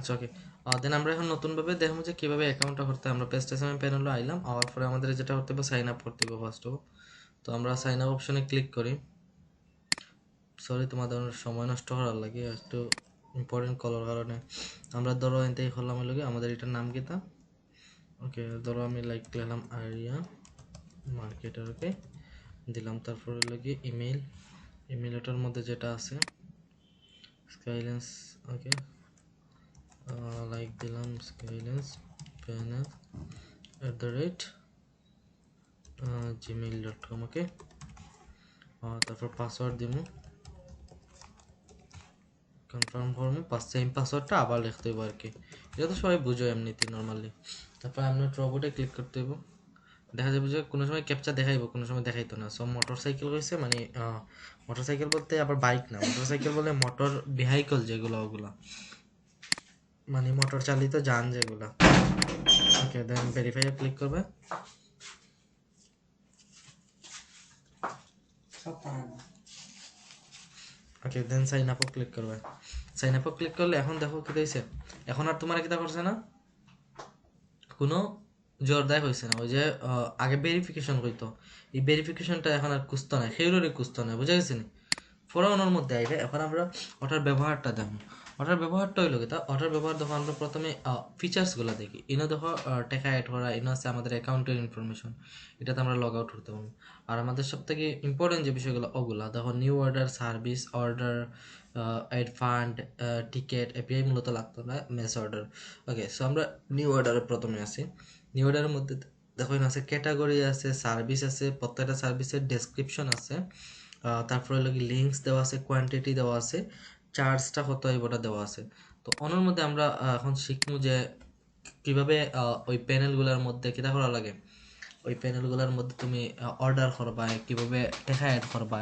আচ্ছা ওকে দেন আমরা এখন নতুনভাবে দেখবো যে কীভাবে অ্যাকাউন্টটা করতে আমরা পেস্টেশন প্যানেলে আইলাম আওয়ার পরে আমাদের যেটা করতে হবে সাইন আপ করতে হবে ফার্স্ট অফ তো আমরা সাইন আপ অপশনে ক্লিক করি সরি তোমাদের সময় নষ্ট করার লাগে একটু ইম্পর্টেন্ট কলার কারণে আমরা ধরো এনতেই করলাম লাগে আমাদের এটার নাম কি তা ওকে ধরো আমি লাইক দিলাম আরিয়া মার্কেটার ওকে দিলাম তারপরে লাগে ইমেলটার মধ্যে যেটা আছে স্কাইলেন্স ওকে লাইক দিলাম স্কাইলেন্স প্যানেল @gmail.com ওকে তারপর পাসওয়ার্ড দিব কনফার্ম করবো সেম পাসওয়ার্ডটা আবার লিখতে হইব আর কি এটা তো সবাই বুঝো এমনিতে নর্মালি তারপর আপনার রোবটে ক্লিক করতে হইব দেখা যাবে যে কোনো সময় ক্যাপচা দেখাইব কোনো সময় দেখাইতো না সব মোটর সাইকেল হয়েছে মানে মোটর সাইকেল বলতে আবার বাইক না মোটর সাইকেল বলে মোটর ভেহিকল যেগুলো ওগুলা মানে মোটর চালিত যান যেগুলা ওকে দেন ভেরিফাই ক্লিক করবে ওকে দেন সাইন আপও ক্লিক করবে সাইন আপও ক্লিক করলে এখন দেখো কি হয়েছে এখন আর তোমার কিতা করছে না কোনো জোরদায় হয়েছে না ওই যে আগে ভেরিফিকেশন হইতো এই ভেরিফিকেশনটা এখন আর কুস্ত নাই সেইরই কুস্ত নাই বুঝা গেছে নি ফোরানোর মধ্যে আইলে এখন আমরা ওটার ব্যবহারটা দেখো ওটার ব্যবহারটা হইলো কি তা ওটার ব্যবহার দেখো আমরা প্রথমে ফিচার্সগুলো দেখি ইনো দেখো টাকা অ্যাড করা ইনো আছে আমাদের অ্যাকাউন্টের ইনফরমেশন এটাতে আমরা লগ আউট করতে পারবো আর আমাদের সব থেকে ইম্পর্টেন্ট যে বিষয়গুলো ওগুলা দেখো new order service order add fund ticket API মূলত লাগতো না মেস অর্ডার ওকে সো আমরা নিউ অর্ডারে প্রথমে আসি নিউ অর্ডারের মধ্যে দেখো আছে ক্যাটাগরি আছে সার্ভিস আছে প্রত্যেকটা সার্ভিসের ডেসক্রিপশন আছে তারপরে লাগে লিঙ্কস দেওয়া আছে কোয়ান্টিটি দেওয়া আছে চার্জটা কত ওটা দেওয়া আছে তো অন্যর মধ্যে আমরা এখন শিখবো যে কিভাবে ওই প্যানেলগুলোর মধ্যে কিতা করা লাগে ওই প্যানেলগুলোর মধ্যে তুমি অর্ডার করবা কিভাবে টাকা অ্যাড করবা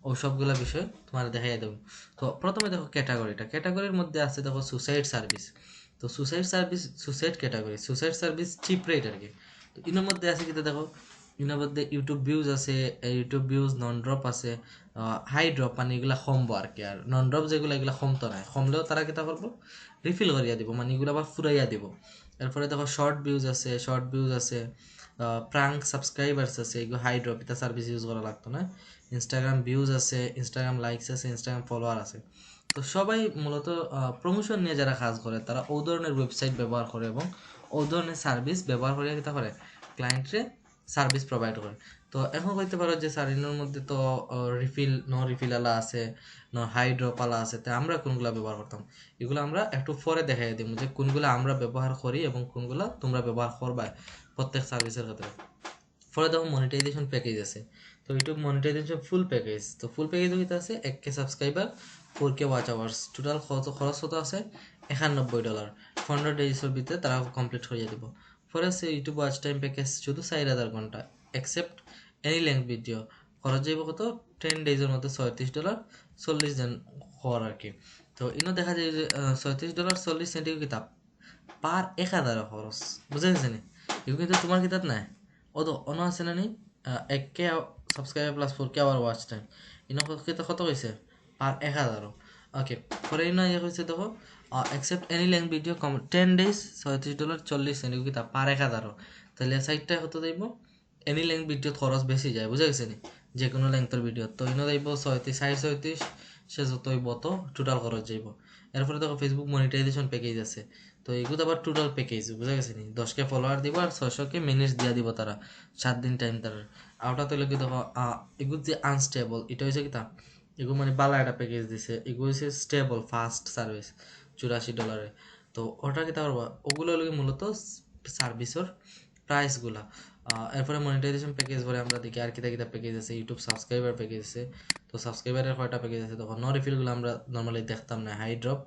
ওই সবগুলা বিষয় তোমার দেখাই দেবো তো প্রথমে দেখো ক্যাটাগরির মধ্যে আছে দেখো সুসাইড সার্ভিস তো suicide category suicide service cheap rate আর কি তো এর মধ্যে আছে কিন্তু দেখো এর মধ্যে ইউটিউব ভিউজ আছে ইউটিউব ভিউজ নন ড্রপ আছে হাই ড্রপ মানে এগুলা কমবো আর কি আর নন ড্রপ যেগুলো এগুলা কমতো না কমলেও তারা কিতা করবো রিফিল করিয়া দিব মানে এগুলো আবার ফুরাইয়া দিব এরপরে দেখো শর্ট ভিউজ আছে প্রাঙ্ক সাবস্ক্রাইবার্স আছে এগুলো হাই ড্রপ এটা সার্ভিস ইউজ করা লাগতো না ইনস্টাগ্রাম ভিউজ আছে ইনস্টাগ্রাম লাইকস আছে ইনস্টাগ্রাম ফলোয়ার আছে তো সবাই মূলত প্রমোশন নিয়ে যারা কাজ করে তারা ও ধরনের ওয়েবসাইট ব্যবহার করে এবং ও ধরনের সার্ভিস ব্যবহার করে কিতা করে ক্লায়েন্টরে সার্ভিস প্রোভাইড করে তো এখন কইতে পারো যে সারিনোর মধ্যে তো রিফিল আলা আছে হাই ড্রপ আলা আছে তো আমরা কোনগুলা ব্যবহার করতাম এগুলো আমরা একটু পরে দেখাই দিব যে কোনগুলা আমরা ব্যবহার করি এবং কোনগুলা তোমরা ব্যবহার করবা প্রত্যেক সার্ভিসের ক্ষেত্রে পরে দেখো মনিটাইজেশন প্যাকেজ আছে তো ইউটিউব মনিটাইজেশন ফুল প্যাকেজ তো ফুল প্যাকেজ হইতে আছে 1K subscriber 4K watch hours total খরচ কত আছে $91 15 ডেজের ভিতরে তারা কমপ্লিট হয়ে দিব পরে আছে ইউটিউব ওয়াচ টাইম প্যাকেজ শুধু 4000 ঘন্টা এক্সেপ্ট এনি লেন্থ ভিডিও খরচ যাইব কত 10 ডেজের মধ্যে $36 40 দিন হওয়ার আর কি তো ইনো দেখা যায় যে $36 40 সেন্ট কিতাব পার 1000 খরচ বুঝা গেছে নি এগুলো কিন্তু তোমার কিতাব নাই ও তো অন্য আছে না নি 1K subscriber plus 4K hour watch time ইনো কত হয়েছে পার 1000 ওকে পরে ইনো ইয়ে হয়েছে দেখো accept any length video 10 days $37 40 cent এগুলো কিতাব পার 1000 তাহলে সাইটটা কত যাইব এনি লেন্থ ভিডিও খরচ বেশি যায় বুঝা গেছে নি যে কোনো লেন্থের ভিডিও তো ইনো যাইব 37 সে যত হইব তো টোটাল খরচ যাইব এরপরে দেখো ফেসবুক মনিটাইজেশন প্যাকেজ আছে তো এগুলো আবার টোটাল প্যাকেজ বুঝা গেছে নি 10K ফলোয়ার দিব আর 600K মিনিটস দিয়া দিব তারা 7 দিন টাইম তার আউটা তো লোকে দেখো এগুলো যে আনস্টেবল এটা হয়েছে কি তা এগুলো মানে বালা একটা প্যাকেজ দিছে এগুলো হচ্ছে স্টেবল ফাস্ট সার্ভিস $84 তো ওটা কি তা পারবা ওগুলো লোকে মূলত সার্ভিসের প্রাইসগুলা এরপরে মনিটাইজেশন প্যাকেজ পরে আমরা দেখি আর কিতা কিতা প্যাকেজ আছে ইউটিউব সাবস্ক্রাইবার প্যাকেজ আছে তো সাবস্ক্রাইবারের কয়টা প্যাকেজ আছে তখন নো রিফিলগুলো আমরা নর্মালি দেখতাম না হাই ড্রপ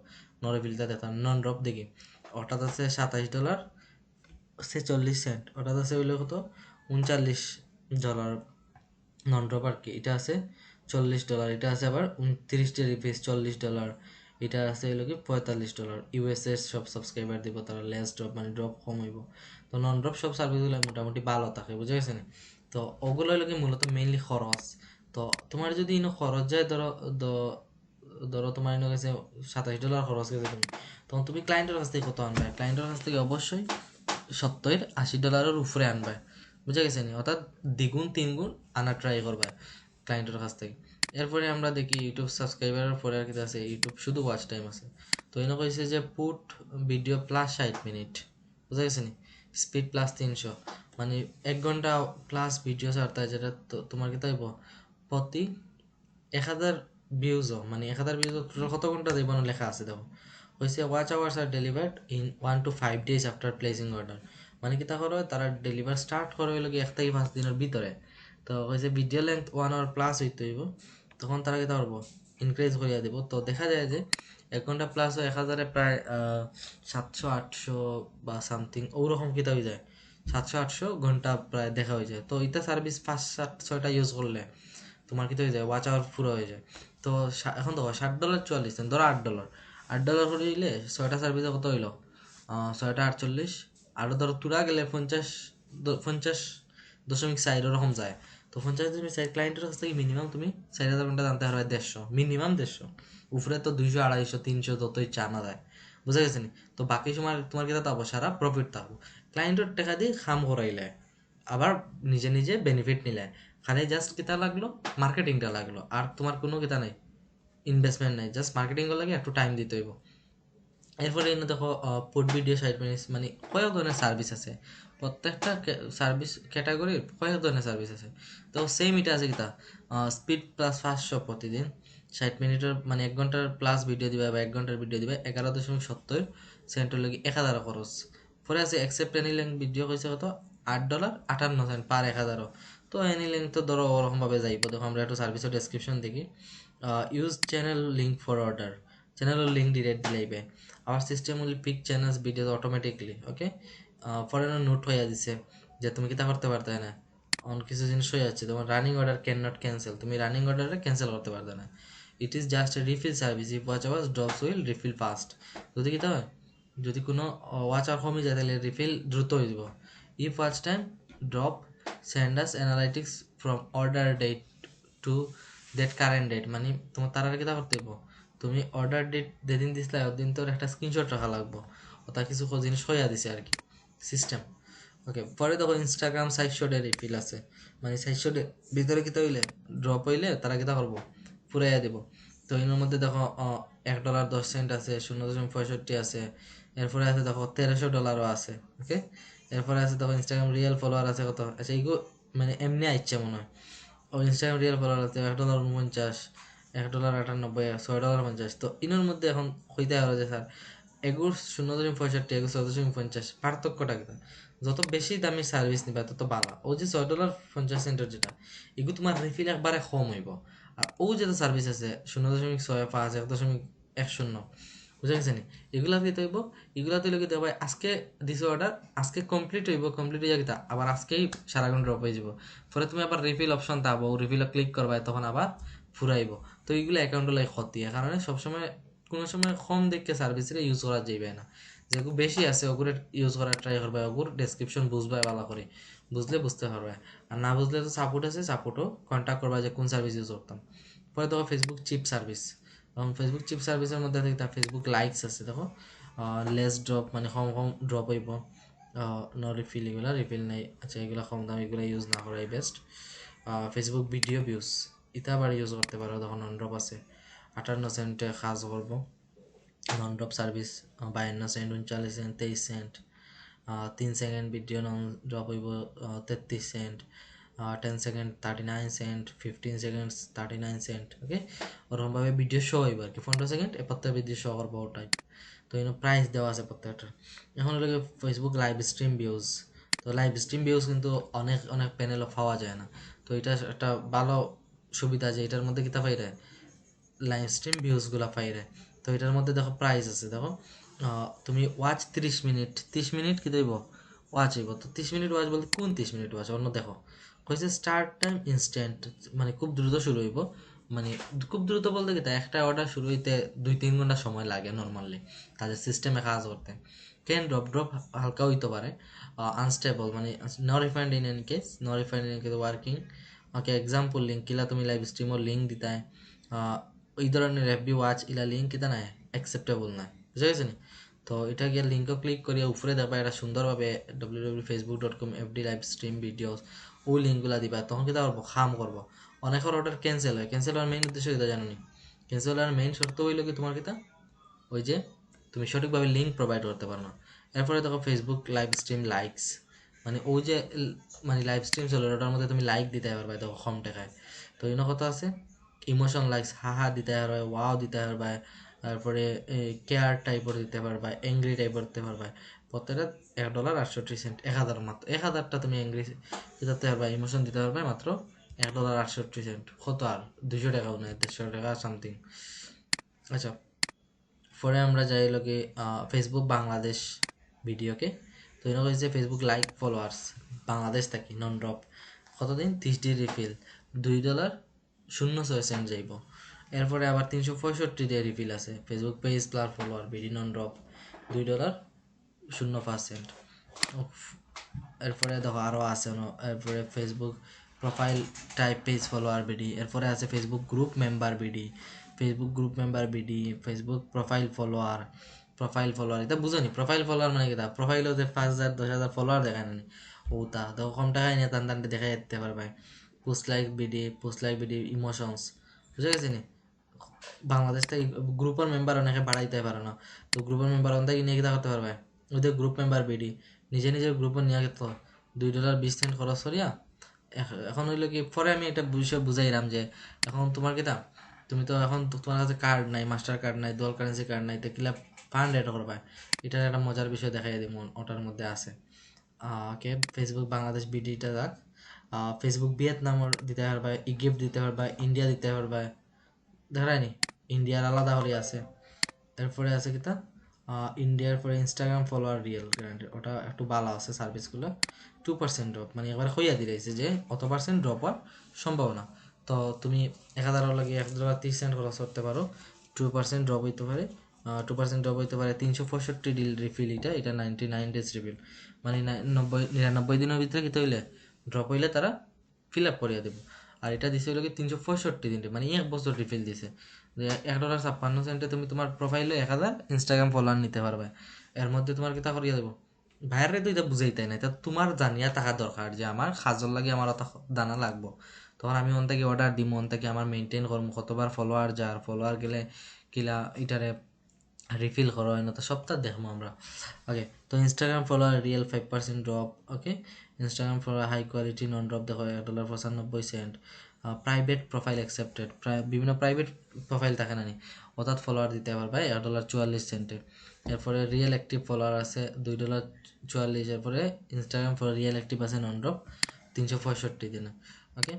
নো রিফিলটা দেখতাম নন ড্রপ দেখি ওটাতে আছে $27 46 সেন্ট ওটাতে আছে হইলো কত $39 নন ড্রপ আর কি এটা আছে $40 এটা আছে আবার 29 রুপিস $40 এটা আছে হইলো কি $45 ইউএসএ সব সাবস্ক্রাইবার দিব তারা লেস ড্রপ মানে ড্রপ কম হইব তো নন ড্রপ সব সার্ভিসগুলো মোটামুটি ভালো থাকে বুঝা গেছে না তো ওগুলো হইলো কি মূলত মেইনলি খরচ তো তোমার যদি ইনো খরচ যায় ধরো ধরো তোমার এনে গেছে $27 খরচ গেছে তুমি, তখন তুমি ক্লায়েন্টের কাছ থেকে কত আনবে? ক্লায়েন্টের কাছ থেকে অবশ্যই $70-80 উপরে আনবে, বুঝে গেছে নি? অর্থাৎ দ্বিগুণ 3 গুণ আনার ট্রাই করবে ক্লায়েন্টের কাছ থেকে। এরপরে আমরা দেখি ইউটিউব সাবস্ক্রাইবারের পরে আর কি আছে, ইউটিউব শুধু ওয়াচ টাইম আছে। তো এনে কইছে যে পুট ভিডিও প্লাস 60 মিনিট, বুঝা গেছে নি? স্পিড প্লাস 300, মানে 1 ঘন্টা প্লাস ভিডিও ছাড়তে হয়, যেটা তোমার কি তাইব প্রতি 1000 ভিউজও, মানে 1000 ভিউজ কত ঘন্টা দেব লেখা আছে দেখো। হয়েছে ওয়াচ আওয়ার্স আর delivered in 1 to 5 days after placing order, মানে কি তা করো তারা ডেলিভার স্টার্ট করে হইলো কি 1 থেকে 5 দিনের ভিতরে। তো হয়েছে ভিডিও লেন্থ 1 hour প্লাস হইতে হইব, তখন তারা কি করবো ইনক্রিজ করিয়া দিব। তো দেখা যায় যে 1 ঘন্টা প্লাস 1000-এ প্রায় 700-800 বা সামথিং ওরকম কিতা হয়ে যায়, 700-800 ঘন্টা প্রায় দেখা হয়ে যায়। তো এটা সার্ভিস 5-7-6টা ইউজ করলে তোমার কি হয়ে যায়, ওয়াচ আওয়ার পুরো হয়ে যায়। তো এখন দেখো $60 ধরো $8 করে দিলে 6টা সার্ভিসে কত হইলো, 6টা 48, আরো ধরো তুরা গেলে 50.4 ওরকম যায়। তো 50.4 ক্লায়েন্টের কাছ থেকে মিনিমাম তুমি 4000 ঘন্টা জানতে পারবে, 150 মিনিমাম 150, উপরে তো 200, 250, 300 যতই চানা যায়, বুঝা গেছে নি? তো বাকি সময় তোমার কিতা থাকবো, সারা প্রফিট থাকবো। ক্লায়েন্টের টাকা দিয়ে খাম করাইলে আবার নিজে নিজে বেনিফিট নিলে, খালি জাস্ট কিতা লাগলো, মার্কেটিংটা লাগলো, আর তোমার কোনো কিতা নাই, ইনভেস্টমেন্ট নাই, জাস্ট মার্কেটিং লাগে একটু টাইম দিতে হইব। এরপরে এনে দেখো পোর্ট ভিডিও 60 মিনিট, মানে কয়েক ধরনের সার্ভিস আছে, প্রত্যেকটা সার্ভিস ক্যাটাগরির কয়েক ধরনের সার্ভিস আছে। তো সেম এটা আছে কিতা, স্পিড প্লাস 500 প্রতিদিন 60 মিনিটের, মানে 1 ঘন্টার প্লাস ভিডিও দিবে বা 1 ঘন্টার ভিডিও দিবে 11.70 সেন্টের লগে 1000 খরচ। পরে আছে অ্যাকসেপ্ট এনি লেন্থ ভিডিও কইছে কত, $8.58 পার 1000। তো এনি লেন্থ তো ধরো ওরকমভাবে যাইব। দেখো আমরা একটু সার্ভিসের ডেসক্রিপশন দেখি। Use channel link for order, চ্যানেলের লিঙ্ক ডিরেক্ট দিলাইবে। Our system will pick channels videos automatically, okay. পরে নোট হয়ে দিছে যে তুমি কিতা করতে পারতে না, অন কিছু জিনিস হয়ে যাচ্ছে তোমার, running order can not cancel, তুমি রানিং অর্ডারে ক্যান্সেল করতে পারতে না। It is just a refill service, if watch hours drops will refill fast, যদি কিতা হয়, যদি কোনো ওয়াচ আওয়ার কমে যায় তাহলে রিফিল দ্রুত হয়ে যাব। If watch time drop send us analytics from order date to that current date, মানে তোমার তারা কিতা করতে হইব, তুমি অর্ডার ডেট যেদিন দিছিলে ওদিন তোর একটা স্ক্রিনশট রাখা লাগবো, ওটা কিছু জিনিস হইয়া দিছে আর কি সিস্টেম, ওকে। পরে দেখো ইনস্টাগ্রাম 400 রিফিল আছে, মানে 400 ভিতরে কিতা হইলে ড্রপ হইলে তারা কিতা করবো ফুরাইয়া দিব। তো এর মধ্যে দেখো $1.10 আছে, 0.65 আছে, এরপরে আছে দেখো $1300 আছে, ওকে। এরপরে আছে দেখো ইনস্টাগ্রাম রিয়েল ফলোয়ার আছে কত, আচ্ছা এইগুলো মানে এমনি আইচ্ছে মনে হয়। ও ইনস্টাগ্রাম রিয়েল ফলোয়ার আছে $1.49, $1.98, $6.50। তো ইনোর মধ্যে এখন হইতে হবে যে স্যার এগুর 0.65, এগুর 6.50, পার্থক্যটা কি? যত বেশি দামি সার্ভিস নিবা তত ভালো। ও যে $6.50 যেটা, এগুলো তোমার রিফিল একবারে কম হইব। আর ও যেটা সার্ভিস আছে 0.65, 1.10, বুঝা গেছে নি? এগুলা দিতে হইব, এগুলা দিলে কি ভাই আজকে দিছে অর্ডার, আজকে কমপ্লিট হইব, কমপ্লিট হয়ে গেতা আবার আজকেই সারাক্ষণ ড্রপ হয়ে যাব। পরে তুমি আবার রিফিল অপশন পাবো, রিফিলে ক্লিক করবা, তখন আবার ফুরাইব। তো এইগুলো অ্যাকাউন্টে লাগে ক্ষতি, এর কারণে সবসময় কোনো সময় কম দেখে সার্ভিসে ইউজ করা যাইবে না। যেগুলো বেশি আছে ওগুলো ইউজ করার ট্রাই করবে, ওগুলো ডেসক্রিপশন বুঝবে ভালো করে, বুঝলে বুঝতে পারবে। আর না বুঝলে তো সাপোর্ট আছে, সাপোর্টও কন্ট্যাক্ট করবা যে কোন সার্ভিস ইউজ করতাম। পরে দেখো ফেসবুক চিপ সার্ভিস, এবং ফেসবুক চিপ সার্ভিসের মধ্যে দেখতে ফেসবুক লাইকস আছে দেখো, লেস ড্রপ, মানে কম কম ড্রপ হইব, ন রিফিল, এগুলো রিফিল নাই, আচ্ছা এগুলো কম দাম, এগুলো ইউজ না করাই বেস্ট। ফেসবুক ভিডিও ভিউস এটা আবার ইউজ করতে পারো, তখন নন ড্রপ আছে 58 সেন্টে কাজ করবো। Non drop service 52 cent, 39 cent, 23 cent. 3 second video non drop হইব 33 cent. 10 second 39 cent, 15 seconds 39 cent, okay. ওরকমভাবে ভিডিও শো হইব আর কি, 15 সেকেন্ড প্রত্যেক ভিডিও শো করবো ও টাইপ। তো এখানে প্রাইস দেওয়া আছে প্রত্যেকটার। এখন হলো ফেসবুক লাইভ স্ট্রিম ভিউজ, তো লাইভ স্ট্রিম ভিউজ কিন্তু অনেক অনেক প্যানেলও পাওয়া যায় না। তো এটা একটা ভালো সুবিধা যে এটার মধ্যে কিতা পাই রে, লাইভ স্ট্রিম ভিউজগুলো পাই রে। তো এটার মধ্যে দেখো প্রাইস আছে দেখো, তুমি ওয়াচ 30 মিনিট, 30 মিনিট কি দেব ওয়াচ হইব। তো 30 মিনিট ওয়াচ বলতে কোন 30 মিনিট ওয়াচ, অন্য দেখো কইছে স্টার্ট টাইম ইনস্ট্যান্ট, মানে খুব দ্রুত শুরু হইব। মানে খুব দ্রুত বলতে কি, একটা অর্ডার শুরু হইতে 2-3 ঘন্টা সময় লাগে নর্মালি তাদের সিস্টেমে কাজ করতে। ক্যান ড্রপ, ড্রপ হালকা হইতে পারে। আনস্টেবল, মানে no refined in any case, no refined in case working, okay. Example link কিলা তুমি লাইভ স্ট্রিমের লিঙ্ক দিতায়, এই ধরনের এফবি ওয়াচ ইলা লিঙ্ক কিতা নাই অ্যাকসেপ্টেবল না, বুঝা গেছে নি? তো এটা গিয়ে লিঙ্কও ক্লিক করিয়া উপরে দেখবা এটা সুন্দরভাবে www.facebook.com FD live stream videos ওই লিঙ্কগুলা দিবা, তখন কিতা করবো খাম করবো। অনেকের অর্ডার ক্যান্সেল হয়, ক্যান্সেল হওয়ার মেইন উদ্দেশ্য কিতা জানো নি? ক্যান্সেল হওয়ার মেইন শর্ত হইলো কি তোমার কিতা, ওই যে তুমি সঠিকভাবে লিঙ্ক প্রোভাইড করতে পারো না। এরপরে দেখো ফেসবুক লাইভ স্ট্রিম লাইকস, মানে ওই যে মানে লাইভ স্ট্রিম চলে ওটার মধ্যে তুমি লাইক দিতে পারবা দেখো কম টাকায়। তো এই কথা আছে ইমোশন লাইকস, হাহা দিতে পারবা, ওয়াও দিতে পারবা, তারপরে কেয়ার টাইপের দিতে পারবা, অ্যাংরি টাইপের দিতে পারবা। প্রত্যেকটা $1.68, 1000 মাত্র, 1000টা তুমি অ্যাংরি দিতে পারবা, ইমোশন দিতে পারবা মাত্র $1.68। কত আর 200 টাকাও নেই, 150 টাকা সামথিং। আচ্ছা, পরে আমরা যাই লগে ফেসবুক বাংলাদেশ ভিডিওকে। তো এনে হয়েছে ফেসবুক লাইক ফলোয়ার্স বাংলাদেশ থাকি নন ড্রপ কতদিন 30 রিফিল $2.06 যাইব। এরপরে আবার 365 রিফিল আছে Facebook page plus follower BD নন ড্রপ $2.05। এরপরে দেখো আরও আছে, এরপরে Facebook profile type page follower BD, এরপরে আছে Facebook group member BD, Facebook group member BD, Facebook profile follower এটা বুঝনি প্রোফাইল ফলোয়ার মানে কি, প্রোফাইলও যে 5000 10,000 ফলোয়ার দেখায় না ওটা দেখো কম টাকায় নিয়ে টান টানতে দেখা যেতে পারবে। পোস্ট লাইক বিডি ইমোশনস, বুঝে গেছি নি? বাংলাদেশ থেকে গ্রুপের মেম্বার অনেকে বাড়াইতে পারে না, তো গ্রুপের মেম্বার অনেকে নিয়ে কিতা করতে পারবে, ওদের গ্রুপ মেম্বার বিডি নিজের গ্রুপে নিয়ে গেত $2.20 খরচ করিয়া। এখন হইলো কি পরে আমি এটা বিষয় বুঝাইলাম যে এখন তোমার কিতা তুমি তো এখন তোমার কাছে কার্ড নাই, মাস্টার কার্ড নাই, দল কারেন্সি কার্ড নাই, তো কিলা ফান্ড এড করবা। এটার একটা মজার বিষয় দেখাই দিব, ওটার মধ্যে আছে ওকে ফেসবুক বাংলাদেশ বিডিটা যাক, ফেসবুক ভিয়েতনামর দিতে পারবা, ইজিপ্ট দিতে পারবা, ইন্ডিয়া দিতে পারবা, দেখায়নি ইন্ডিয়ার আলাদা হলে আছে। এরপরে আছে কিতা ইন্ডিয়ার পরে ইনস্টাগ্রাম ফলোয়ার রিয়েল গ্যারান্টি, ওটা একটু ভালো আছে সার্ভিসগুলো। 2% ড্রপ, মানে একবার হইয়া দিয়েছে যে অত পার্সেন্ট ড্রপ হওয়ার সম্ভাবনা। তো তুমি 1000 লাগে $1.30 খরচ করতে পারো, 2% ড্রপ হইতে পারে, 2% ড্রপ হইতে পারে। 365 ডিল রিফিল, এটা 99 ডেজ রিফিল, মানে 99 দিনের ভিতরে কিতে হইলে ড্রপ হইলে তারা ফিল আপ করিয়া দেবো। আর এটা দিছে হলো কি 365 দিন, মানে 1 বছর রিফিল দিছে। $1.56 তুমি তোমার প্রোফাইলে 1000 ইনস্টাগ্রাম ফলোয়ার নিতে পারবে। এর মধ্যে তোমার কিতা করিয়া দেবো বাইরে তো এটা বুঝাইতাই না, এটা তোমার জানিয়া থাকা দরকার যে আমার সাজল লাগে আমার অত দানা লাগবো, তখন আমি ওন থেকে অর্ডার দিম, ওন থেকে আমার মেনটেন করবো কতবার ফলোয়ার যার ফলোয়ার গেলে কিলা এটারে রিফিল করো না, তো সপ্তাহ দেখবো আমরা। ওকে, তো Instagram follower real 5% drop. Okay, Instagram follower high quality non drop দেখো $1.95। প্রাইভেট প্রোফাইল অ্যাকসেপ্টেড, বিভিন্ন প্রাইভেট প্রোফাইল থাকে না নি অর্থাৎ ফলোয়ার দিতে পারবে $1.44। এরপরে রিয়েল অ্যাক্টিভ ফলোয়ার আছে $2.44। এরপরে ইনস্টাগ্রাম ফলোয়ার রিয়েল অ্যাক্টিভ আছে নন ড্রপ 365 দিনে। ওকে,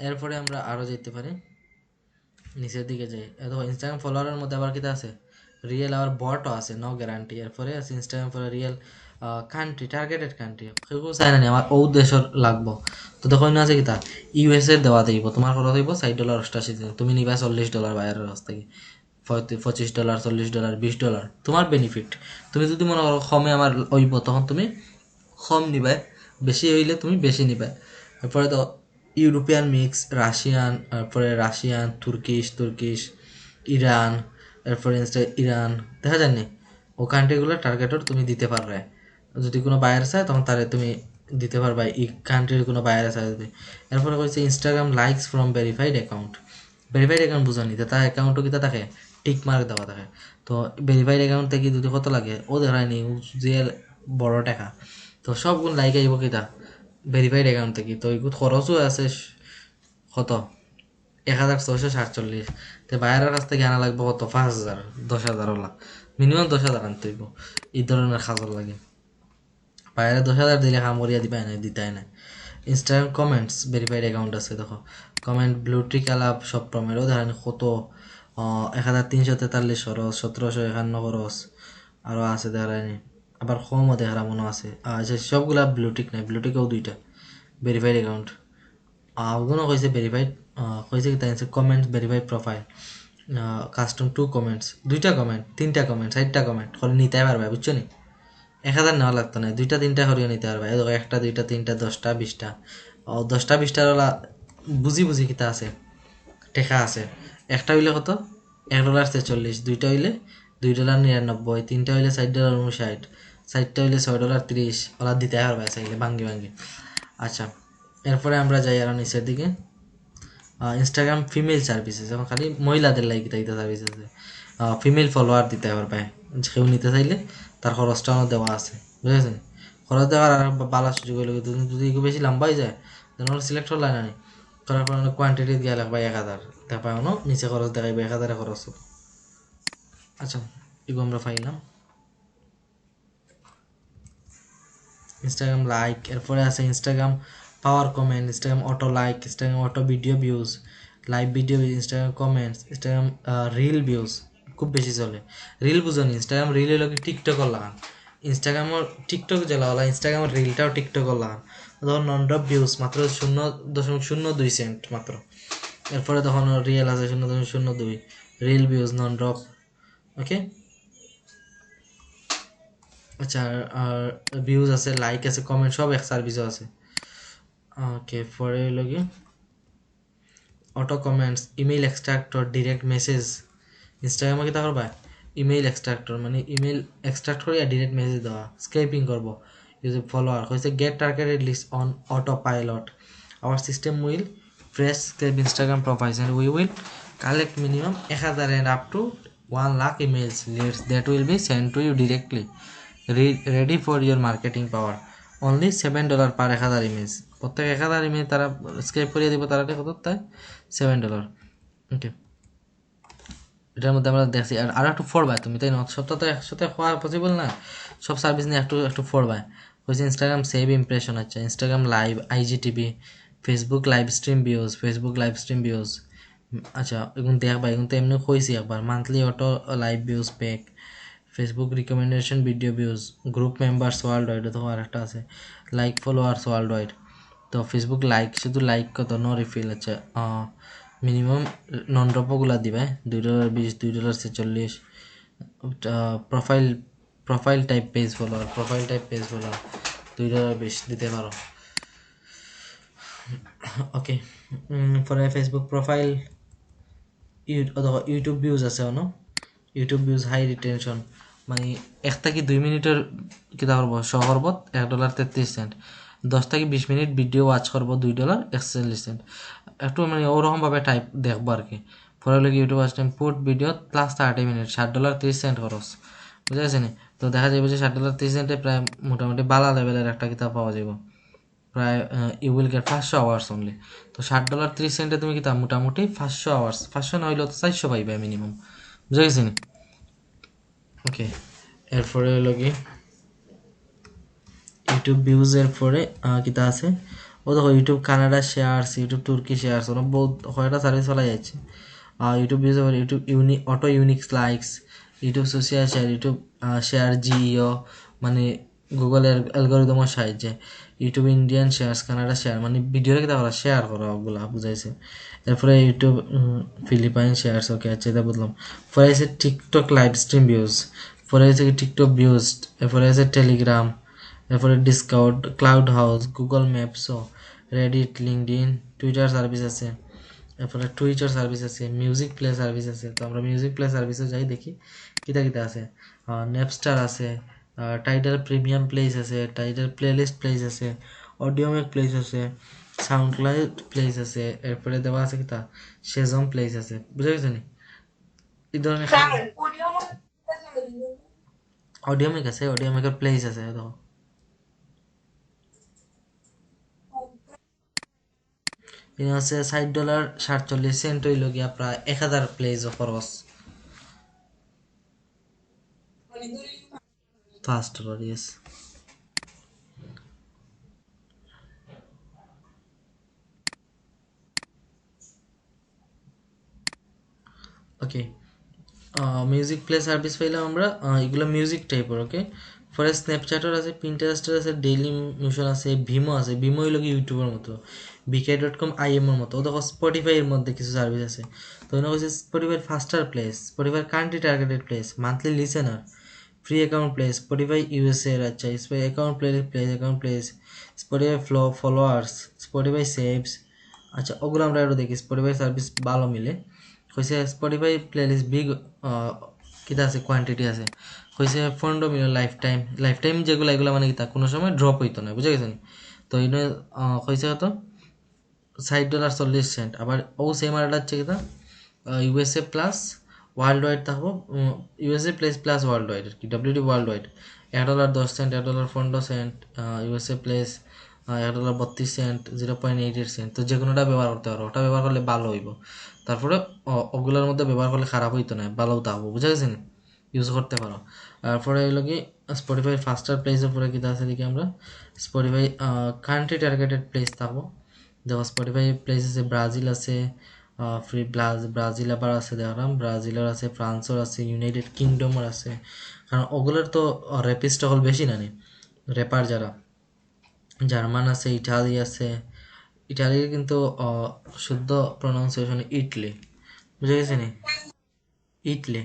এরপরে আমরা আরও যেতে পারি নিচের দিকে যাই, দেখো ইনস্টাগ্রাম ফলোয়ারের মধ্যে আবার কিতা আছে রিয়েল আবার বটও আছে নো গ্যারান্টি। এরপরে আছে Instagram follower real country targeted country, কেউ চাই না আমার ও দেশের লাগবো। তো দেখো আছে কিতা ইউএসএ দেওয়া দিব, তোমার খরচ হইব $60.88, তুমি নিবা $40 বাইরের কাছ থেকে, $25 $40 $20 তোমার বেনিফিট। তুমি যদি মনে করো কমে আমার হইব তখন তুমি কম নিবে, বেশি হইলে তুমি বেশি নিবে। এরপরে তো ইউরোপিয়ান মিক্স রাশিয়ান, তারপরে রাশিয়ান তুর্কিশ ইরান, এরপরে ইরান দেখা যায়নি ও কান্ট্রিগুলো টার্গেটর তুমি দিতে পারবে। যদি কোনো বায়ার চায় তখন তারে তুমি দিতে পারবা এই কান্ট্রির কোনো বায়ার চায় যদি। এরপরে হচ্ছে Instagram likes from verified account বুঝানি তার অ্যাকাউন্টও কিতা থাকে টিক মার্ক দেওয়া থাকে। তো ভেরিফাইড অ্যাকাউন্ট থেকে যদি কত লাগে ও দেখায়নি যে বড় টাকা, তো সবগুলো লাইক আইব কিতা ভেরিফাইড অ্যাকাউন্ট থেকে। তো এগুলো খরচও আছে কত 1647। তো বাইরের কাছ থেকে আনা লাগবে কত 5000 10,000 লাখ, মিনিমাম 10,000 আনতে হইব এই ধরনের খাজর লাগে। বাইরে 10,000 দিলে কামড়িয়া দিবাই না দিতাই না। ইনস্টাগ্রাম কমেন্টস ভেরিফাইড অ্যাকাউন্ট আছে দেখো, কমেন্ট ব্লুট্রিক আলাপ সব প্রমেরও ধরেন কত 1343 খরচ 1751 খরচ আরও আছে দেখায়নি, আবার কমও দেখার মনে আছে। আচ্ছা সবগুলা ব্লুটিক নাই, ব্লুটিকেও 2টা ভেরিফাইড অ্যাকাউন্ট। ওগুলো কইছে ভেরিফাইড, কইছে কি তাই comments verified profile custom 2 comments 2টা কমেন্ট 3টা কমেন্ট 4টা কমেন্ট করে নিতে পারবে, বুঝছো নি? 1000 নেওয়া লাগতো না, 2টা 3টা করিয়ে নিতে পারবে। এই দেখো 1টা 2টা 3টা 10টা 20টা 10টা 20টার ওলা বুঝি কিতা আছে টেকা আছে। একটা হইলে কত $1.43, দুইটা হইলে $2.99, তিনটা হইলে $4.59, চারটা হইলে $6.30, ওরা দিতে পারবে চাইলে ভাঙ্গি ভাঙ্গি। আচ্ছা, এরপরে আমরা যাই আরো নিচের দিকে। ইনস্টাগ্রাম ফিমেল সার্ভিসেস, এখন খালি মহিলাদের লাইক দিতে সার্ভিস আছে। ফিমেল ফলোয়ার দিতে পারবে, কেউ নিতে চাইলে তার খরচটাও দেওয়া আছে, বুঝেছেন? খরচ দেওয়ার আর বালা সুযোগ হইলে যদি বেশি লম্বা হয়ে যায় তখন সিলেক্ট হল না নি, করার পর কোয়ান্টিটি দিয়া লাগবে 1000, তারপর নিচে খরচ দেখাইবে 1000 খরচ। আচ্ছা, এগুলো আমরা পাইলাম। ইনস্টাগ্রাম লাইক, এরপরে আছে Instagram power comment, Instagram auto like, Instagram auto video views, live video, Instagram comments, Instagram reel views খুব বেশি চলে। রিল বুঝনি, ইনস্টাগ্রাম রিল হলো কি টিকটকর লাগান, ইনস্টাগ্রামও টিকটক জেলা হলা ইনস্টাগ্রামের রিলটাও টিকটকর লাগান। তখন নন-ড্রপ ভিউজ মাত্র 0.02 সেন্ট মাত্র। এরপরে তখন রিয়েল আছে 0.02 reel views non drop. Okay, আচ্ছা, আর ভিউজ আছে, লাইক আছে, কমেন্ট সব এক সার্ভিসও আছে। ওকে, পরে লগে auto comments, email extractor, direct message. ইনস্টাগ্রামে কি তা করবা ইমেইল এক্সট্রাক্টর, মানে ইমেইল এক্সট্রাক্ট করে ডিরেক্ট মেসেজ দেওয়া, স্ক্রেপিং করবো। ইউজ ফলোয়ার হয়েছে get targeted list on autopilot, our system will press scrape Instagram profiles and we will collect minimum 1000 and up to 1 lakh emails leads that will be sent to you directly, ready for your marketing power. only $7 per 1000 image, প্রত্যেক 1000 image তারা scrap করিয়ে দিব, তারা কত তাই $7। ওকে, এটার মধ্যে আমরা দেখছি। আর একটু ফোরবাই তুমি, তাই না? সবটা তো একসাথে হওয়া পসিবল না, সব সার্ভিস নিয়ে একটু একটু ফোরবাই হয়েছে। ইনস্টাগ্রাম সেভ ইমপ্রেশন, আচ্ছা, Instagram live, IGTV, Facebook live stream views, আচ্ছা, এগুলো দেখবা, এগুলো তো এমনি হয়েছি একবার। Monthly auto live views pack, Facebook recommendation video views, group members world wide, তো আর একটা আছে লাইক ফলোয়ার্স ওয়ার্ল্ড ওয়াইড। তো ফেসবুক লাইক, শুধু লাইক কত, নো রিফিল। আচ্ছা, মিনিমাম নন ড্রপগুলা দিবে $2.20, $2.46। প্রোফাইল টাইপ পেজ ফলোয়ার, $2.20 দিতে পারো। ওকে, পরে ফেসবুক প্রোফাইল, ইউটিউব ভিউজ আছে on, YouTube views high retention, মানে 1 থেকে 2 মিনিটের কিতা করবো সহরবত $1.33, 10 থেকে 20 মিনিট ভিডিও ওয়াচ করবো $2.41। একটু মানে ওরকমভাবে টাইপ দেখবো আর কি। পরে হলে YouTube watch time put video plus 30 minute, $7.30 খরচ, বুঝা গেছে নি? তো দেখা যাবে যে $7.30 প্রায় মোটামুটি বালা লেভেলের একটা কিতাব পাওয়া যাবে, প্রায় you will get 500 hours only. তো $7.30 তুমি কিতাব মোটামুটি 500 আওয়ার্স, 500 না হইলেও তো 400 পাইবে মিনিমাম, বুঝা গেছে নি? ওকে, এরপরে হলো কি ইউটিউব ভিউজের পরে কিতা আছে, ও দেখো ইউটিউব কানাডা শেয়ারস, ইউটিউব তুর্কি শেয়ারস, ওরা বহুত কয়টা সার্ভিস চলা যাচ্ছে। YouTube views, YouTube auto Unix likes, YouTube social share, YouTube share Jio, মানে গুগলের অ্যালগোরিদমের সাহায্যে, YouTube Indian shares, Canada share, মানে ভিডিওর কিতা করা শেয়ার করা, ওগুলা বুঝাইছে। এরপরে ইউটিউব ফিলিপাইন শেয়ারস, ওকে, আচ্ছা, এটা বুঝলাম। পরে আছে টিকটক লাইভ স্ট্রিম ভিউজ, পরে আছে টিকটক ভিউজ, এরপরে আছে টেলিগ্রাম, এরপরে ডিসকাউন্ট, ক্লাউড হাউস, গুগল ম্যাপসও, রেডিট, লিঙ্কডইন, টুইটার সার্ভিস আছে, এরপরে টুইটার সার্ভিস আছে, মিউজিক প্লে সার্ভিস আছে। তো আমরা মিউজিক প্লে সার্ভিসে যাই দেখি কিতা কিতা আছে। নেপস্টার আছে, টাইটাল প্রিমিয়াম প্লেস আছে, টাইটাল প্লেলিস্ট প্লেস আছে, অডিওমেক প্লেস আছে, সাউন্ড ক্লাউড প্লেস আছে, এরপরে দেওয়া আছে কিতা সেজম প্লেস আছে, বুঝা গেছে নি? এই ধরনের অডিওমেক আছে, অডিওমেকের প্লেস আছে, দেখো এটা হচ্ছে $60.47 হইল গিয়া প্রায় 1000 প্লেজ খরচ, $5, ইয়েস। ওকে, মিউজিক প্লে সার্ভিস পাইলাম আমরা, এগুলো মিউজিক টাইপের। ওকে, পরে স্ন্যাপচ্যাটের আছে, পিন্টারেস্টের আছে, ডেইলি মিশন আছে, ভিমো আছে। ভিমো হইল কি ইউটিউবের মতো, VK.com IMOর মতো। ও দেখো স্পটিফাইয়ের মধ্যে কিছু সার্ভিস আছে। তো এখানে হচ্ছে Spotify ফাস্টার place, Spotify country targeted place, monthly listener, free account place, Spotify USA এর, আচ্ছা, Spotify account place, Spotify followers, Spotify saves. আচ্ছা, ওগুলো আমরা একটু দেখি, স্পটিফাই সার্ভিস ভালো মিলে। কইছে স্পটিফাই প্লেলিস্ট বিগ কিতা আছে কোয়ান্টিটি আছে কইছে 15 মিলিয়ন লাইফ টাইম যেগুলো এগুলো মানে কিতা কোনো সময় ড্রপ হইতো না বুঝে গেছেন তো ইনো কইছে কত $60.40 আবার ও সেম আর হচ্ছে কিতা ইউএসএ প্লাস ওয়ার্ল্ড ওয়াইড থাকবো USA place plus worldwide আর কি WD worldwide $1.10 $1.15 USA place $1.32 0.88 তো যে কোনোটা ব্যবহার করতে পারো ওটা ব্যবহার করলে ভালো হইব তারপরে ওগুলোর মধ্যে ব্যবহার করলে খারাপ হইতো না ভালো থাকবো বুঝা গেছেন ইউজ করতে পারো তারপরে হইলো কি স্পটিফাই ফাস্টার প্লেসের পরে কিতা আছে দেখি আমরা স্পটিফাই কান্ট্রি টার্গেটেড প্লেস থাকবো দেখো স্পটিফাই প্লেস আছে ব্রাজিল আছে ফ্রি ব্রাজিল আবার আছে দেখলাম ব্রাজিলের আছে ফ্রান্সের আছে ইউনাইটেড কিংডমের আছে কারণ ওগুলোর তো র্যাপিস্ট হল বেশি না র্যাপার যারা জার্মান আছে ইটালি আছে ইটালির কিন্তু শুদ্ধ প্রনাউন্সিয়েশন ইটলি বুঝে গেছি নি ইটলি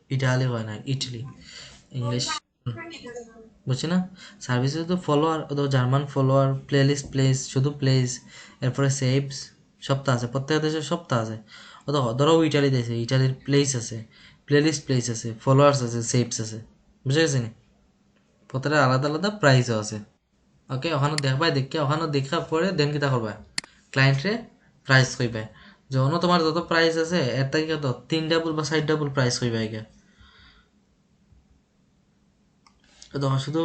ইটালি হয় না ইটলি ইংলিশ বুঝছি না সার্ভিসে তো ফলোয়ার তো জার্মান ফলোয়ার প্লেলিস্ট প্লেস শুধু প্লেস এরপরে সেভস সপ্তাহ আছে প্রত্যেক দেশের সপ্তাহ আছে ধরো ইটালিতে আছে ইটালির প্লেস আছে প্লেলিস্ট প্লেস আছে ফলোয়ার্স আছে সেভস আছে বুঝে গেছি নি প্রত্যেকটা আলাদা আলাদা প্রাইসও আছে ওকে ওখানে দেখে ওখানে দেখার পরে দেন কিতা করবা ক্লায়েন্টরে প্রাইস কইবা যখন তোমার যত প্রাইস আছে এর থেকে কত 3 ডাবল বা 4 ডাবল প্রাইস কইবা একে তো তোমার শুধু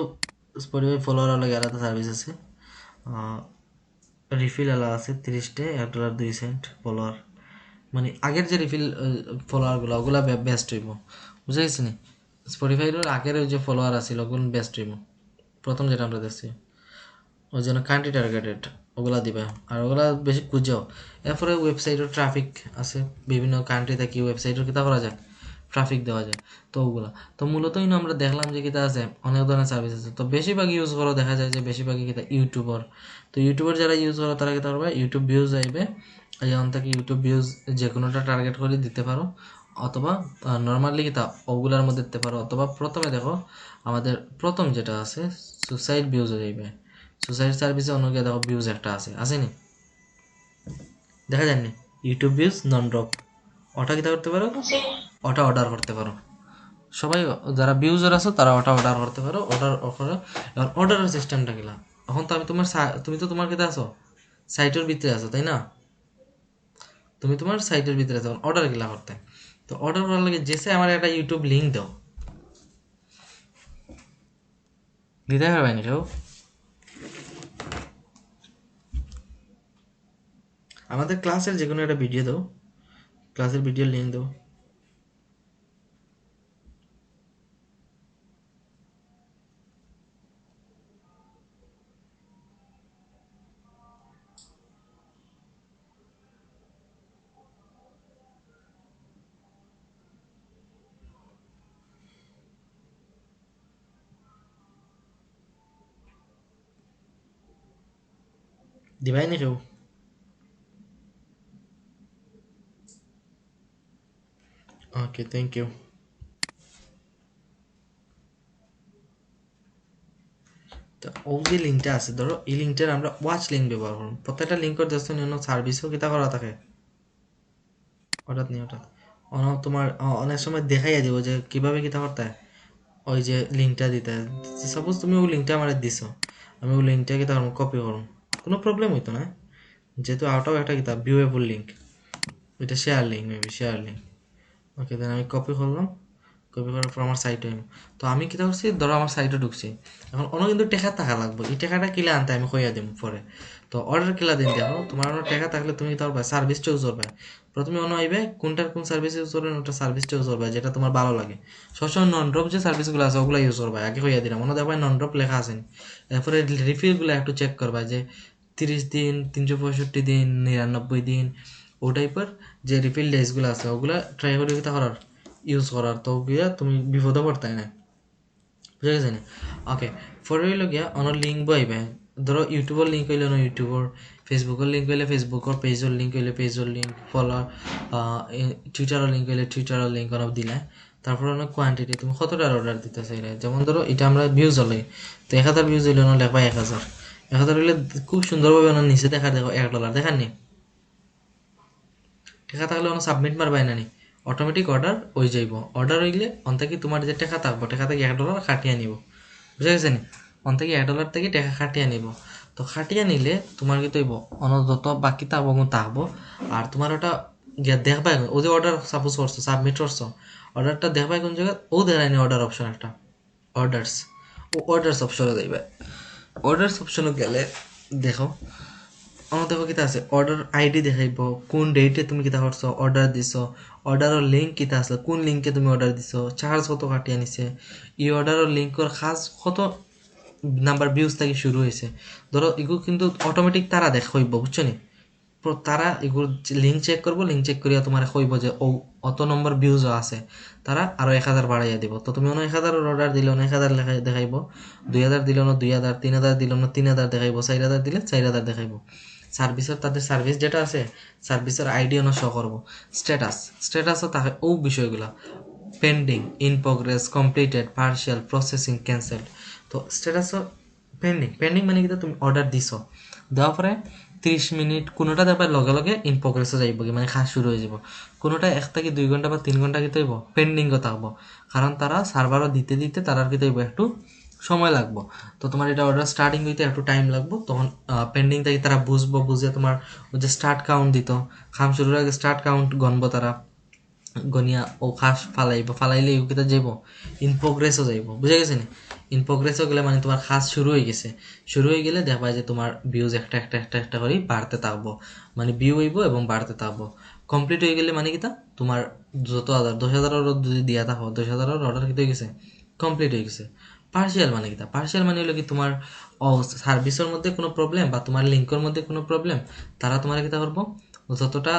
স্পটিফাই ফলোয়ার লাগে আলাদা সার্ভিস আছে রিফিল আলাদা আছে 30 $1.02 ফলোয়ার মানে আগের যে রিফিল ফলোয়ারগুলো ওগুলা বেস্ট হইব বুঝে গেছি নি স্পটিফাইয়ের আগের ওই যে ফলোয়ার আছিল ওগুলো বেস্ট হইব প্রথম যেটা আমরা দেখছি ওই জন্য কান্ট্রি টার্গেটেড ওগুলা দিবে আর ওগুলা বেশি খুঁজেও এরপরে ওয়েবসাইটের ট্রাফিক আছে বিভিন্ন কান্ট্রি থেকে ওয়েবসাইটের কিতা করা যায় ট্রাফিক দেওয়া যায় তো ওগুলা তো মূলত আমরা দেখলাম যে কিতা আছে অনেক ধরনের সার্ভিস আছে তো বেশিরভাগ ইউজ করো দেখা যায় যে বেশিরভাগই কিতা ইউটিউবার তো ইউটিউবার যারা ইউজ করো তারা কিতা করবে ইউটিউব ভিউজ আইবে যেমন থেকে ইউটিউব ভিউজ যে কোনোটা টার্গেট করে দিতে পারো অথবা নর্মালি কিতা ওগুলার মধ্যে দিতে পারো অথবা প্রথমে দেখো আমাদের প্রথম যেটা আছে সুসাইড ভিউজ যাইবে সুসাইড সার্ভিসে অন্য গিয়ে দেখো ভিউজ একটা আছে আসেনি দেখা যায়নি ইউটিউব ভিউজ নন ড্রপ ওটা কিতা করতে পারো ওটা অর্ডার করতে পারো সবাই যারা ভিউজার আছো তারা ওটা অর্ডার করতে পারো অর্ডার এবার অর্ডারের সিস্টেমটা কিলা এখন তো আমি তুমি তো তোমার কিতা আছো সাইটের ভিতরে আছো তাই না তুমি তোমার সাইটের ভিতরে আছো অর্ডার কিলা করতে তো অর্ডার করার লাগে যেসে আমার একটা ইউটিউব লিঙ্ক দাও দিতে পারবে না কেউ আমাদের ক্লাসের যে কোনো একটা ভিডিও দাও ক্লাসের ভিডিও লিঙ্ক দাও দিবাই না কেউ ওকে থ্যাংক ইউ তো ও যে লিঙ্কটা আছে ধরো এই লিঙ্কটার আমরা ওয়াচ লিঙ্ক ব্যবহার করব প্রত্যেকটা লিঙ্কের জাস্ট অন্য সার্ভিসও কিতা করা থাকে হঠাৎ নিয়ে হঠাৎ তোমার অনেক সময় দেখাইয়া দিব যে কিভাবে কিতা করতে হয় ওই যে লিঙ্কটা দিতে সাপোজ তুমি ওই লিঙ্কটা আমার দিছো আমি ওই লিঙ্কটা কিতা করবো কপি করবো কোনো প্রবলেম হইতো না যেহেতু আউট অফ একটা কিতা ভিউয়েবল লিঙ্ক এটা share link maybe share link okay then আমি কপি করলাম কপি করার পর আমার সাইটে তো আমি কিতা করছি ধরো আমার সাইটে ঢুকছি এখন অন্য কিন্তু টেকা টাকা লাগবে এই টাকাটা কিলা আনতে আমি কইয়া দিম পরে তো অর্ডার কিলা দিন দেখো তোমার অন্য টাকা থাকলে তুমি কি করবা সার্ভিসটা ইউজ করবে প্রথমে অন্য আইবে কোনটার কোন সার্ভিস ইউজ করবেন ওটা সার্ভিসটা ইউজ করবে যেটা তোমার ভালো লাগে সবসময় নন ড্রপ যে সার্ভিসগুলো আছে ওগুলো ইউজ করবা আগে কইয়া দিলাম অন্য দেখবা নন ড্রপ লেখা আছে এরপরে রিফিলগুলো একটু চেক করবা যে 30 দিন 365 দিন 99 দিন ও টাইপের যে রিফিল ডেজগুলো আছে ওগুলা ট্রাই করে কিতা করার ইউজ করার তো গিয়া তুমি বিপদে পড়তাই না বুঝা গেছে না ওকে পরে হইল গিয়া অন্য লিঙ্ক বইবে ধরো ইউটিউবের লিঙ্ক হইলে না ইউটিউবের ফেসবুকের লিঙ্ক হইলে ফেসবুকের পেজের লিঙ্ক হইলে পেজের লিঙ্ক ফলোয়ার টুইটারের লিঙ্ক হইলে টুইটারের লিঙ্ক অনেক দিলে তারপরে অনেক কোয়ান্টিটি তুমি কতটার অর্ডার দিতে চাইলে যেমন ধরো এটা আমরা ভিউজ হলে তো 1000 ভিউজ হইলে না লেখবা 1000 হইলে খুব সুন্দরভাবে ওনার নিচে দেখা দেখো $1 দেখাননি টেকা থাকলে অন সাবমিট মারবাই না নি অটোমেটিক অর্ডার হয়ে যাইব অর্ডার হইলে অন থেকে তোমার যে টাকা থাকবো টাকা থেকে $1 কাটিয়ে নিব বুঝা গেছে নি অন থেকে $1 থেকে টাকা কাটিয়ে নিব তো কাটিয়ে নিলে তোমার কি তৈব অন যত বাকি থাকবো থাকবো আর তোমার ওটা দেখবাই ও যে অর্ডার সাপোজ করছো সাবমিট করছো অর্ডারটা দেখবাই কোন জায়গায় ও দেখায়নি অর্ডার অপশন একটা অর্ডার্স ও অর্ডার্স অপশনে যাইবে অর্ডার্স অপশনে গেলে দেখো আমার দেখো কিতা আছে অর্ডার আইডি দেখাইব কোন ডেটে তুমি কিতা করছো অর্ডার দিছো অর্ডারের লিঙ্ক কিতা আসলে কোন লিঙ্কে তুমি অর্ডার দিছো চার্জ কত কাটিয়ে নিছে এই অর্ডারের লিঙ্কের খাস কত নাম্বার ভিউজ থেকে শুরু হয়েছে ধরো এগুলো কিন্তু অটোমেটিক তারা দেখাইব বুঝছো নি তারা এগুলো লিঙ্ক চেক করবো লিঙ্ক চেক করিয়া তোমার কইব যে ও অত নম্বর ভিউজ আছে তারা আরো 1000 বাড়াইয়া দিব তো তুমি 1000 অর্ডার দিলে 1000 দেখাইব 2000 দিলে 2000 3000 দিলে 3000 দেখাইব 4000 দিলে 4000 দেখাইব সার্ভিসের তাদের সার্ভিস যেটা আছে সার্ভিসের আইডি অন শো করবো স্ট্যাটাসও থাকে ও বিষয়গুলা pending in progress completed partial processing cancelled তো স্ট্যাটাসও পেন্ডিং মানে কি তুমি অর্ডার দিছো দেওয়ার পরে 30 মিনিট কোনোটা দেবার লগে লগে ইন প্রোগ্রেসে যাইব কি মানে কাজ শুরু হয়ে যাব কোনোটা 1 থেকে 2 ঘন্টা বা 3 ঘন্টা কি হইব পেন্ডিংও থাকবো কারণ তারা সার্ভারও দিতে দিতে তারা কি হইব একটু সময় লাগবো তো তোমার এটা অর্ডার স্টার্টিং হইতে একটু টাইম লাগবো তখন পেন্ডিং থেকে তারা বুঝে তোমার ওই যে স্টার্ট কাউন্ট দিত কাম শুরুর আগে স্টার্ট কাউন্ট গণবো তারা গনিয়া ও খাস ফালাইলে ইউকিতে যাইব ইন প্রোগ্রেসও যাইব বুঝা গেছে নি ইন প্রোগ্রেসও গেলে মানে তোমার খাস শুরু হয়ে গেছে শুরু হয়ে গেলে দেখবা যে তোমার ভিউজ একটা করে বাড়তে থাকবো মানে ভিউ হইব এবং বাড়তে থাকবো কমপ্লিট হয়ে গেলে মানে কিতা তোমার যত 10,000 যদি দিয়া থাকো 10,000 অর্ডার কিতে হয়ে গেছে কমপ্লিট হয়ে গেছে পার্শিয়াল মানে কিতা পার্শিয়াল মানে হলো কি তোমার সার্ভিসের মধ্যে কোনো প্রবলেম বা তোমার লিঙ্কের মধ্যে কোনো প্রবলেম তারা তোমার কিতা করবো যতটা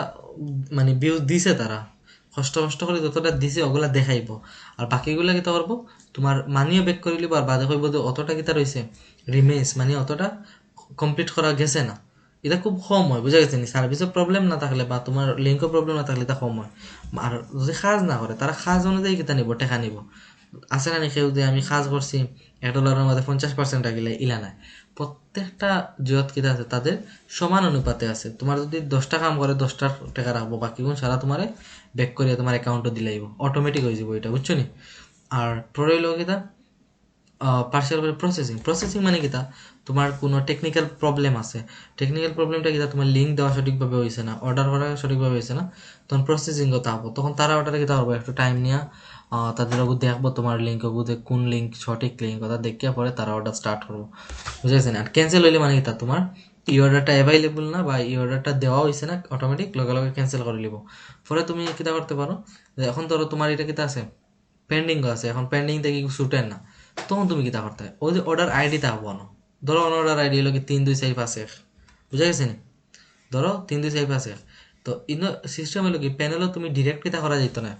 মানে ভিউজ দিছে তারা কষ্ট করে যতটা দিছে ওগুলা দেখাইব আর বাকিগুলা কিতা করবো তোমার মানিও বেক করে লিব আর বাদে কইব যে অতটা কিতা রয়েছে রিমেন্স মানে অতটা কমপ্লিট করা গেছে না এটা খুব কম হয় বুঝা গেছে নি সার্ভিসের প্রবলেম না থাকলে বা তোমার লিঙ্কের প্রবলেম না থাকলে এটা কম হয় আর যদি কাজ না করে তারা কাজ অনুযায়ী কিতা নিব টাকা নিব আছে না কেউ যে আমি কাজ করছি $1 মধ্যে 50% রাখিলে ইলা নাই প্রত্যেকটা জগৎ কিতা আছে তাদের সমান অনুপাতে আছে তোমার যদি 10টা কাম করে 10টা টাকা রাখবো বাকি কোন সারা তোমারে ব্যাক করিয়া তোমার অ্যাকাউন্টে দিলাইব অটোমেটিক হয়ে যাবো এটা বুঝছো নি আর পরে হইলো কিতা পার্শিয়াল প্রসেসিং মানে কিতা তোমার কোনো টেকনিক্যাল প্রবলেম আছে টেকনিক্যাল প্রবলেমটা কিতা তোমার লিঙ্ক দেওয়া সঠিকভাবে হয়েছে না অর্ডার করা সঠিকভাবে হয়েছে না তখন প্রসেসিং কথা হবো তখন তারা অর্ডারে কিতা করবো একটু টাইম নিয়ে তাদের দেখবো তোমার লিঙ্ক কোন লিঙ্ক সঠিক লিঙ্ক কথা দেখিয়া পরে তারা অর্ডার স্টার্ট করবো বুঝেছেন আর ক্যান্সেল হইলে মানে কিতা তোমার এই অর্ডারটা অ্যাভেলেবল না বা এই অর্ডারটা দেওয়া হয়েছে না অটোমেটিক লগে লগে ক্যান্সেল করে নিব পরে তুমি কিতা করতে পারো এখন ধরো তোমার এটা কিতা আছে পেন্ডিং আছে এখন পেন্ডিং থেকে ছুটেন না তখন তুমি কিতা করতে হয় ওই যে অর্ডার আইডি তা হবো না ধরো অর্ডার আইডি হলো কি 32551 বুঝা গেছে নি ধরো 32551 তো ইনো সিস্টেম হলো কি প্যানেলও তুমি ডিরেক্ট কিতা করা যেত না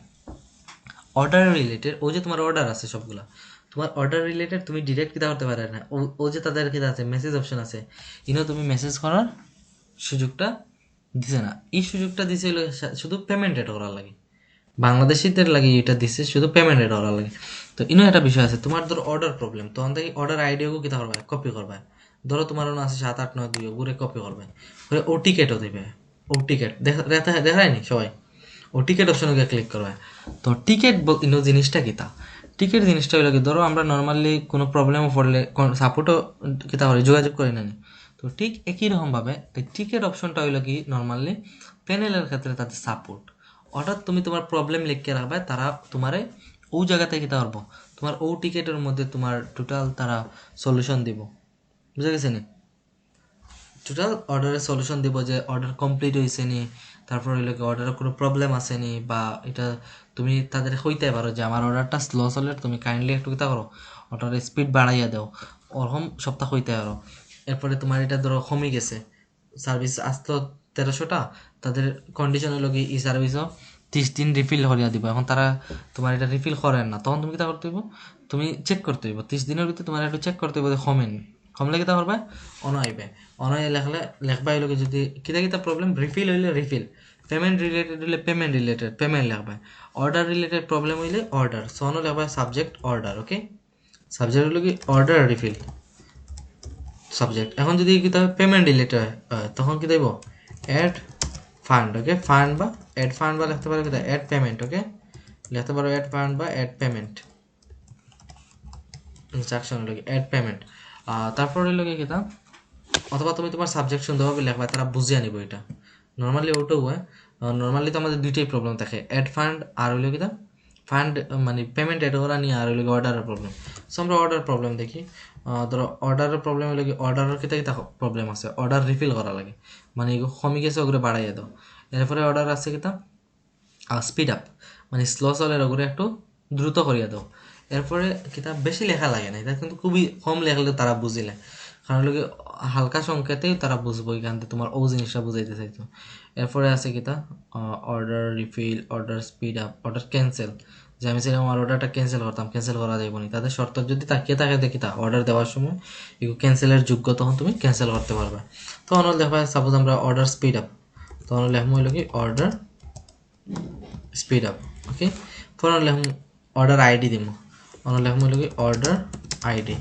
অর্ডার রিলেটেড ও যে তোমার অর্ডার আছে সবগুলা তোমার অর্ডার রিলেটেড তুমি ডিরেক্ট কিতা করতে পারে না ও যে তাদের কিতা আছে মেসেজ অপশন আছে ইনো তুমি মেসেজ করার সুযোগটা দিছে না এই সুযোগটা দিছে হলো শুধু পেমেন্ট রেট করার লাগে বাংলাদেশিদের লাগে এটা দিছে শুধু পেমেন্ট রেট করার লাগে তো ইনো একটা বিষয় আছে তোমার ধরো অর্ডার প্রবলেম তখন থেকে অর্ডার আইডিও কিতা করবা কপি করবা ধরো তোমার আছে 7 8 9 2 ঘুরে কপি করবে ঘুরে ও টিকেটও দিবে ও টিকেট দেখায়নি সবাই ও টিকেট অপশনে গিয়ে ক্লিক করবে তো টিকেট ইনো জিনিসটা কিতা টিকেট জিনিসটা হইলো কি ধরো আমরা নর্মালি কোনো প্রবলেমও পড়লে সাপোর্টও কিতা করে যোগাযোগ করি না তো ঠিক একই রকমভাবে এই টিকেট অপশনটা হইলো কি নর্মালি প্যানেলের ক্ষেত্রে তাদের সাপোর্ট অর্থাৎ তুমি তোমার প্রবলেম লিখে রাখবে তারা তোমারে ও জায়গাতে কিতা করবো তোমার ও টিকেটের মধ্যে তোমার টোটাল তারা সলিউশন দিব বুঝা গেছে নি টোটাল অর্ডারের সলিউশন দিব যে অর্ডার কমপ্লিট হয়েছে নি তারপর হইলো কি অর্ডারের কোনো প্রবলেম আছে নি বা এটা তুমি তাদের হইতে পারো যে আমার অর্ডারটা স্লো চলে তুমি কাইন্ডলি একটু কিতা করো অর্ডারের স্পিড বাড়াইয়া দাও ওরকম সপ্তাহ হইতে পারো এরপরে তোমার এটা ধরো কমে গেছে সার্ভিস আসতো 1300টা তাদের কন্ডিশন হলো কি এই সার্ভিসও 30 দিন রিফিল করিয়া দিব এখন তারা তোমার এটা রিফিল করেন না তখন তুমি কিতা করতে হইব তুমি চেক করতে হইব 30 দিনের ভিতরে তোমার একটু চেক করতে হইব যে কমলে কিতা করবে অনাইবে অনাই লেখবা হইলো যদি কিতা প্রবলেম রিফিল হইলে রিফিল পেমেন্ট রিলেটেড হইলে পেমেন্ট লেখবা অর্ডার রিলেটেড প্রবলেম হইলে অর্ডার সনও লেখবা সাবজেক্ট অর্ডার ওকে সাবজেক্ট হলো কি অর্ডার রিফিল সাবজেক্ট এখন যদি কিতা পেমেন্ট রিলেটেড হয় তখন কি দেব অ্যাড ফান্ড ওকে ফান্ড বা অ্যাড ফান্ড বা লিখতে পারো কিতা অ্যাড পেমেন্ট ওকে লিখতে পারো অ্যাড ফান্ড বা অ্যাড পেমেন্ট ইনস্ট্রাকশন হলো অ্যাড পেমেন্ট তারপর হলো কি কিতা অথবা তুমি তোমার সাবজেক্ট সুন্দরভাবে লেখবা তারা বুঝিয়ে নিব এটা নর্মালি ওটাও হয় নর্মালি তো আমাদের দুইটাই প্রবলেম থাকে অ্যাড ফান্ড আর হলো কিতা ফান্ড মানে পেমেন্ট অ্যাড করা নিয়ে আর হলো অর্ডারের প্রবলেম সো আমরা অর্ডার প্রবলেম দেখি ধরো অর্ডারের প্রবলেম হলো কি অর্ডারের কিতা কিতা প্রবলেম আছে অর্ডার রিফিল করা লাগে মানে কমে গেছে ওগুলো বাড়াইয়া দাও এরপরে অর্ডার আছে কিতা স্পিড আপ মানে স্লো চলের ওগুলো একটু দ্রুত করিয়া দাও এরপরে কিতাব বেশি লেখা লাগে না এটা কিন্তু খুবই কম লেখলে তারা বুঝিলে কারণ লোকে হালকা সংকেতেই তারা বুঝবো এখান থেকে তোমার ও জিনিসটা বুঝাইতে চাইতো এরপরে আছে কিতা order refill order speed up order cancel যে আমি সেরকম আমার অর্ডারটা ক্যান্সেল করতাম ক্যান্সেল করা যাইব না তাদের শর্ত যদি তাকিয়ে থাকে দেখি তা অর্ডার দেওয়ার সময় এগুলো ক্যান্সেলের যোগ্য তখন তুমি ক্যান্সেল করতে পারবে তখন দেখবা সাপোজ আমরা অর্ডার স্পিড আপ তখন লেখম হইল কি অর্ডার স্পিড আপ ওকে পরে লেখম অর্ডার আইডি দিব লেখম হইল কি অর্ডার আইডি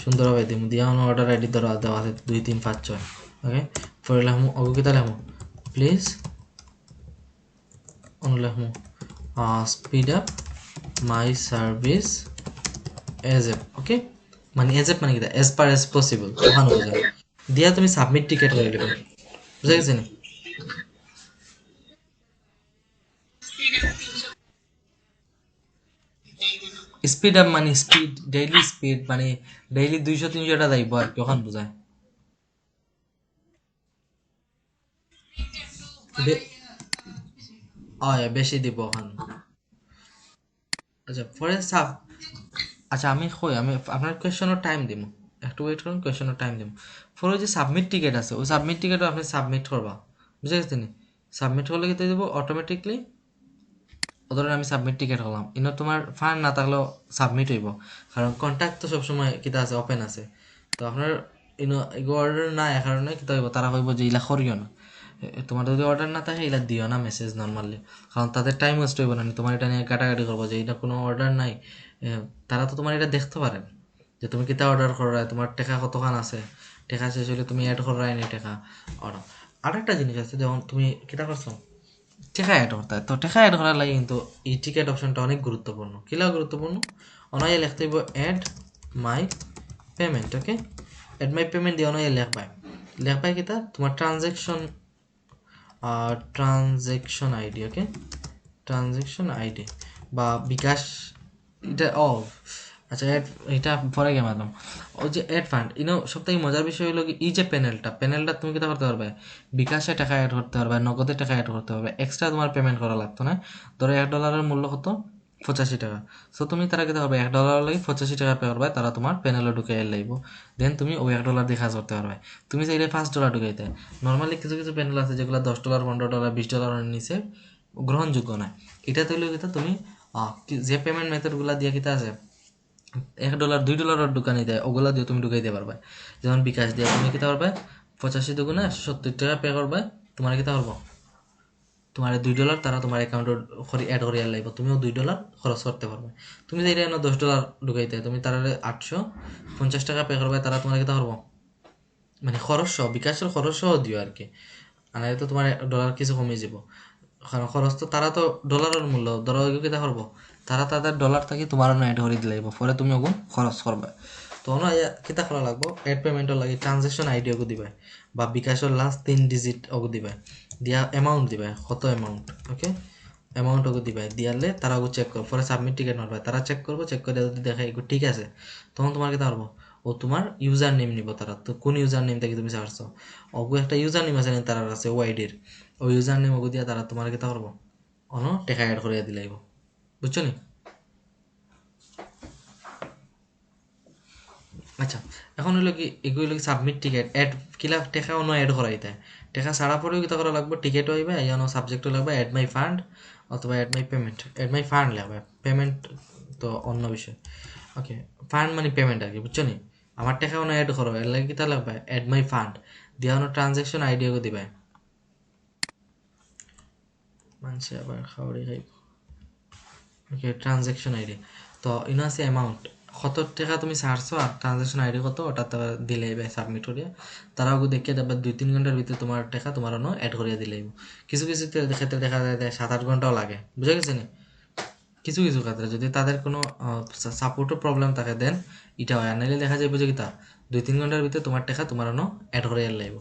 সুন্দরভাবে দিব দিয়া অর্ডার আইডি ধরা দেওয়া আছে 2 3 5 6 ওকে পরে লেখম অগকিতা লেখম প্লিজ লেখম speed up my service ASAP okay মানে এজ এপ মানে কি এজ পার এজ পসিবল ওখানে বোঝা দিয়া তুমি সাবমিট টিকেট করে নেবে বুঝা গেছে না স্পিড আপ মানে স্পিড ডেইলি স্পিড মানে ডেইলি 200-300টা যাইব আর কি ওখান বোঝায় বেশি দিব ওখান আচ্ছা পরে সাব আচ্ছা আমি আপনার কোয়েশ্চনের টাইম দিব একটু ওয়েট করুন কোয়েশ্চনের টাইম দিব পরে ওই যে সাবমিট টিকেট আছে ওই সাবমিট টিকেটও আপনি সাবমিট করবা বুঝে গেছেন সাবমিট করলে কি দেবো অটোমেটিকলি ধরেন আমি সাবমিট টিকেট করলাম ইনো তোমার ফান্ড না থাকলেও সাবমিট হইব কারণ কন্ট্যাক্ট তো সবসময় কিতা আছে ওপেন আছে তো আপনার ইনো অর্ডার না এ কারণে কিতা হইব তারা কইব যে ইলা করিও না তোমার যদি অর্ডার না থাকে ইলা দিও না মেসেজ নর্মালি কারণ তাদের টাইম ওয়েস্ট হইব না তোমার এটা নিয়ে কাটাকাটি করবো যে এটা কোনো অর্ডার নাই তারা তো তোমার এটা দেখতে পারেন যে তুমি কিতা অর্ডার করা তোমার টেকা কতখান আছে টেকা শেষ হলে তুমি অ্যাড করাই নি টেকা অর্ডার আরেকটা জিনিস আছে যেমন তুমি কিতা করছো টেকা অ্যাড করতে হয় তো টেকা অ্যাড করার লাগে কিন্তু এই টিকেট অপশনটা অনেক গুরুত্বপূর্ণ কিলা গুরুত্বপূর্ণ অনলাইনে লিখতে হইব add my payment okay add my payment দিয়ে অনলাইনে লেখবাই কিতা তোমার transaction ID okay transaction ID বা বিকাশ এটা আচ্ছা এটা পরে গিয়ে মারলাম ওই যে অ্যাড ফান্ড সবথেকে মজার বিষয় হলো কি এই যে প্যানেলটা তুমি কিতা করতে পারবে বিকাশে টাকা অ্যাড করতে পারবে নগদে টাকা অ্যাড করতে পারবে এক্সট্রা তোমার পেমেন্ট করা লাগতো না ধরো $1 মূল্য কত 85 টাকা সো তুমি তারা কিতা করবে $1 লাগে 85 টাকা পে করবে তারা তোমার প্যানেলে ঢুকে লাগবো দেন তুমি ওই $1 দিয়ে কাজ করতে পারবে তুমি চাইলে $5 ঢুকাইতে নর্মালি কিছু কিছু প্যানেল আছে যেগুলো $10 $15 $20 নিচে গ্রহণযোগ্য নয় এটা তৈলে কিতা তুমি যে পেমেন্ট মেথডগুলো দিয়ে কিতা আছে $1 $2 দোকানে দেয় ওগুলা দিয়ে তুমি ঢুকাইতে পারবে যেমন বিকাশ দিয়ে তুমি কিতা পারবে 85 দুগুণে 70 টাকা পে করবে তোমার কিতা করবো তোমার $2 তারা তোমার অ্যাকাউন্টে অ্যাড করিয়া লাগবে তুমিও $2 খরচ করতে পারবে তুমি যে এটা $10 ঢুকাইতে তুমি তারা 850 টাকা পে করবে তারা তোমার কিতা করবো মানে খরচ সহ বিকাশের খরচ সহ দিও আর কি আর তো তোমার ডলার কিছু কমে যাব কারণ খরচ তো তারা তো ডলারের মূল্য ধরো কিতা করবো তারা তাদের ডলার থাকি তোমার অ্যাড করে দিলে পরে তুমি ওগুন খরচ করবে তো কিতা করা লাগবো অ্যাড পেমেন্টের লাগে ট্রানজেকশন আইডি ওগু দিবে বা বিকাশের লাস্ট 3 ডিজিট ওগু দিবে দিয়া অ্যামাউন্ট দিবে কত অ্যামাউন্ট ওকে অ্যামাউন্ট ওগু দিবে দিয়ালে তারা ওগু চেক করবে পরে সাবমিট টিকেট মারবে তারা চেক করবে চেক করে যদি দেখে এগুলো ঠিক আছে তখন তোমার কিতা করবো ও তোমার ইউজার নেম নিব তারা তো কোন ইউজার নেম থেকে তুমি চাচ্ছ ওগু একটা ইউজার নেম আছে তার আছে ও আইডির ওই ইউজার নেম ওগু দিয়া তারা তোমার কিতা করবো অন টেকা অ্যাড করে দিলাইব বুঝছো নি আচ্ছা এখন হলো কি এগুলো কি সাবমিট টিকেট অ্যাড কিলা টেকা অন্য অ্যাড করাই দেয় টেকা ছাড়া পরেও কিতা করা লাগবে টিকেটও হইবে ইয়ানো সাবজেক্টও লাগবে অ্যাড মাই ফান্ড অথবা add my payment add my fund লাগবে পেমেন্ট তো অন্য বিষয় ওকে ফান্ড মানে পেমেন্ট আর কি বুঝছো নি আমার টাকা অন্য অ্যাড করো এর লাগে কিতা লাগবে অ্যাড মাই ফান্ড দিয়া অন্য ট্রানজেকশন আইডিও দিবে মানুষে আবার খাওয়ারি খাইব ওকে ট্রানজেকশন আইডি তো আছে অ্যামাউন্ট কত টাকা তুমি ছাড়ছো আর ট্রানজাকশন আইডি কত ওটা তারা দিলেই সাবমিট করিয়া তারাও দেখিয়ে দেবে 2-3 ঘন্টার ভিতরে তোমার টাকা তোমার অন্য অ্যাড করিয়া দিলেই কিছু কিছু ক্ষেত্রে দেখা যায় 7-8 ঘন্টাও লাগে বুঝে গেছে নি কিছু কিছু ক্ষেত্রে যদি তাদের কোনো সাপোর্টও প্রবলেম থাকে দেন এটা হয় আর নাইলে দেখা যায় বুঝে কি তা 2-3 ঘন্টার ভিতরে তোমার টাকা তোমার অন্য অ্যাড করিয়া লাগবে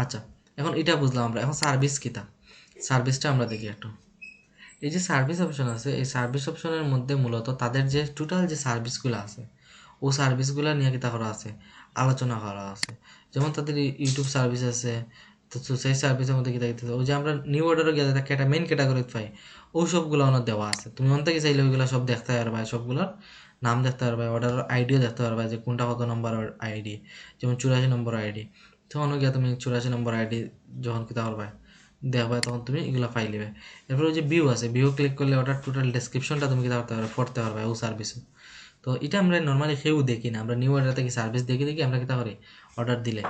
আচ্ছা এখন এটা বুঝলাম আমরা এখন সার্ভিস কিতা সার্ভিসটা আমরা দেখি একটু এই যে সার্ভিস অপশন আছে এই সার্ভিস অপশনের মধ্যে মূলত তাদের যে টোটাল যে সার্ভিসগুলো আছে ও সার্ভিসগুলো নিয়ে কিতা করা আছে আলোচনা করা আছে যেমন তাদের ইউটিউব সার্ভিস আছে তো সেই সার্ভিসের মধ্যে কিতা কিতা ওই যে আমরা নিউ অর্ডারও গিয়ে একটা মেইন ক্যাটাগরি পাই ওই সবগুলো আমার দেওয়া আছে তুমি অন থেকে চাইলে ওইগুলো সব দেখতে পারবা সবগুলোর নাম দেখতে পারবা অর্ডারের আইডিও দেখতে পারবা যে কোনটা কত নম্বর আইডি যেমন 84 নম্বর আইডি তখন গিয়ে তুমি 84 নম্বর আইডি যখন কিতা করবা দেখবা তখন তুমি এগুলো ফাইল দিবে এরপর ওই যে ভিউ আছে ভিউ ক্লিক করলে ওটার টোটাল ডেসক্রিপশনটা তুমি কিতা করতে পারবে পড়তে পারবে ও সার্ভিসে তো এটা আমরা নর্মালি কেউ দেখি না আমরা নিউ অর্ডার থেকে সার্ভিস দেখি আমরা কিতা করি অর্ডার দিলে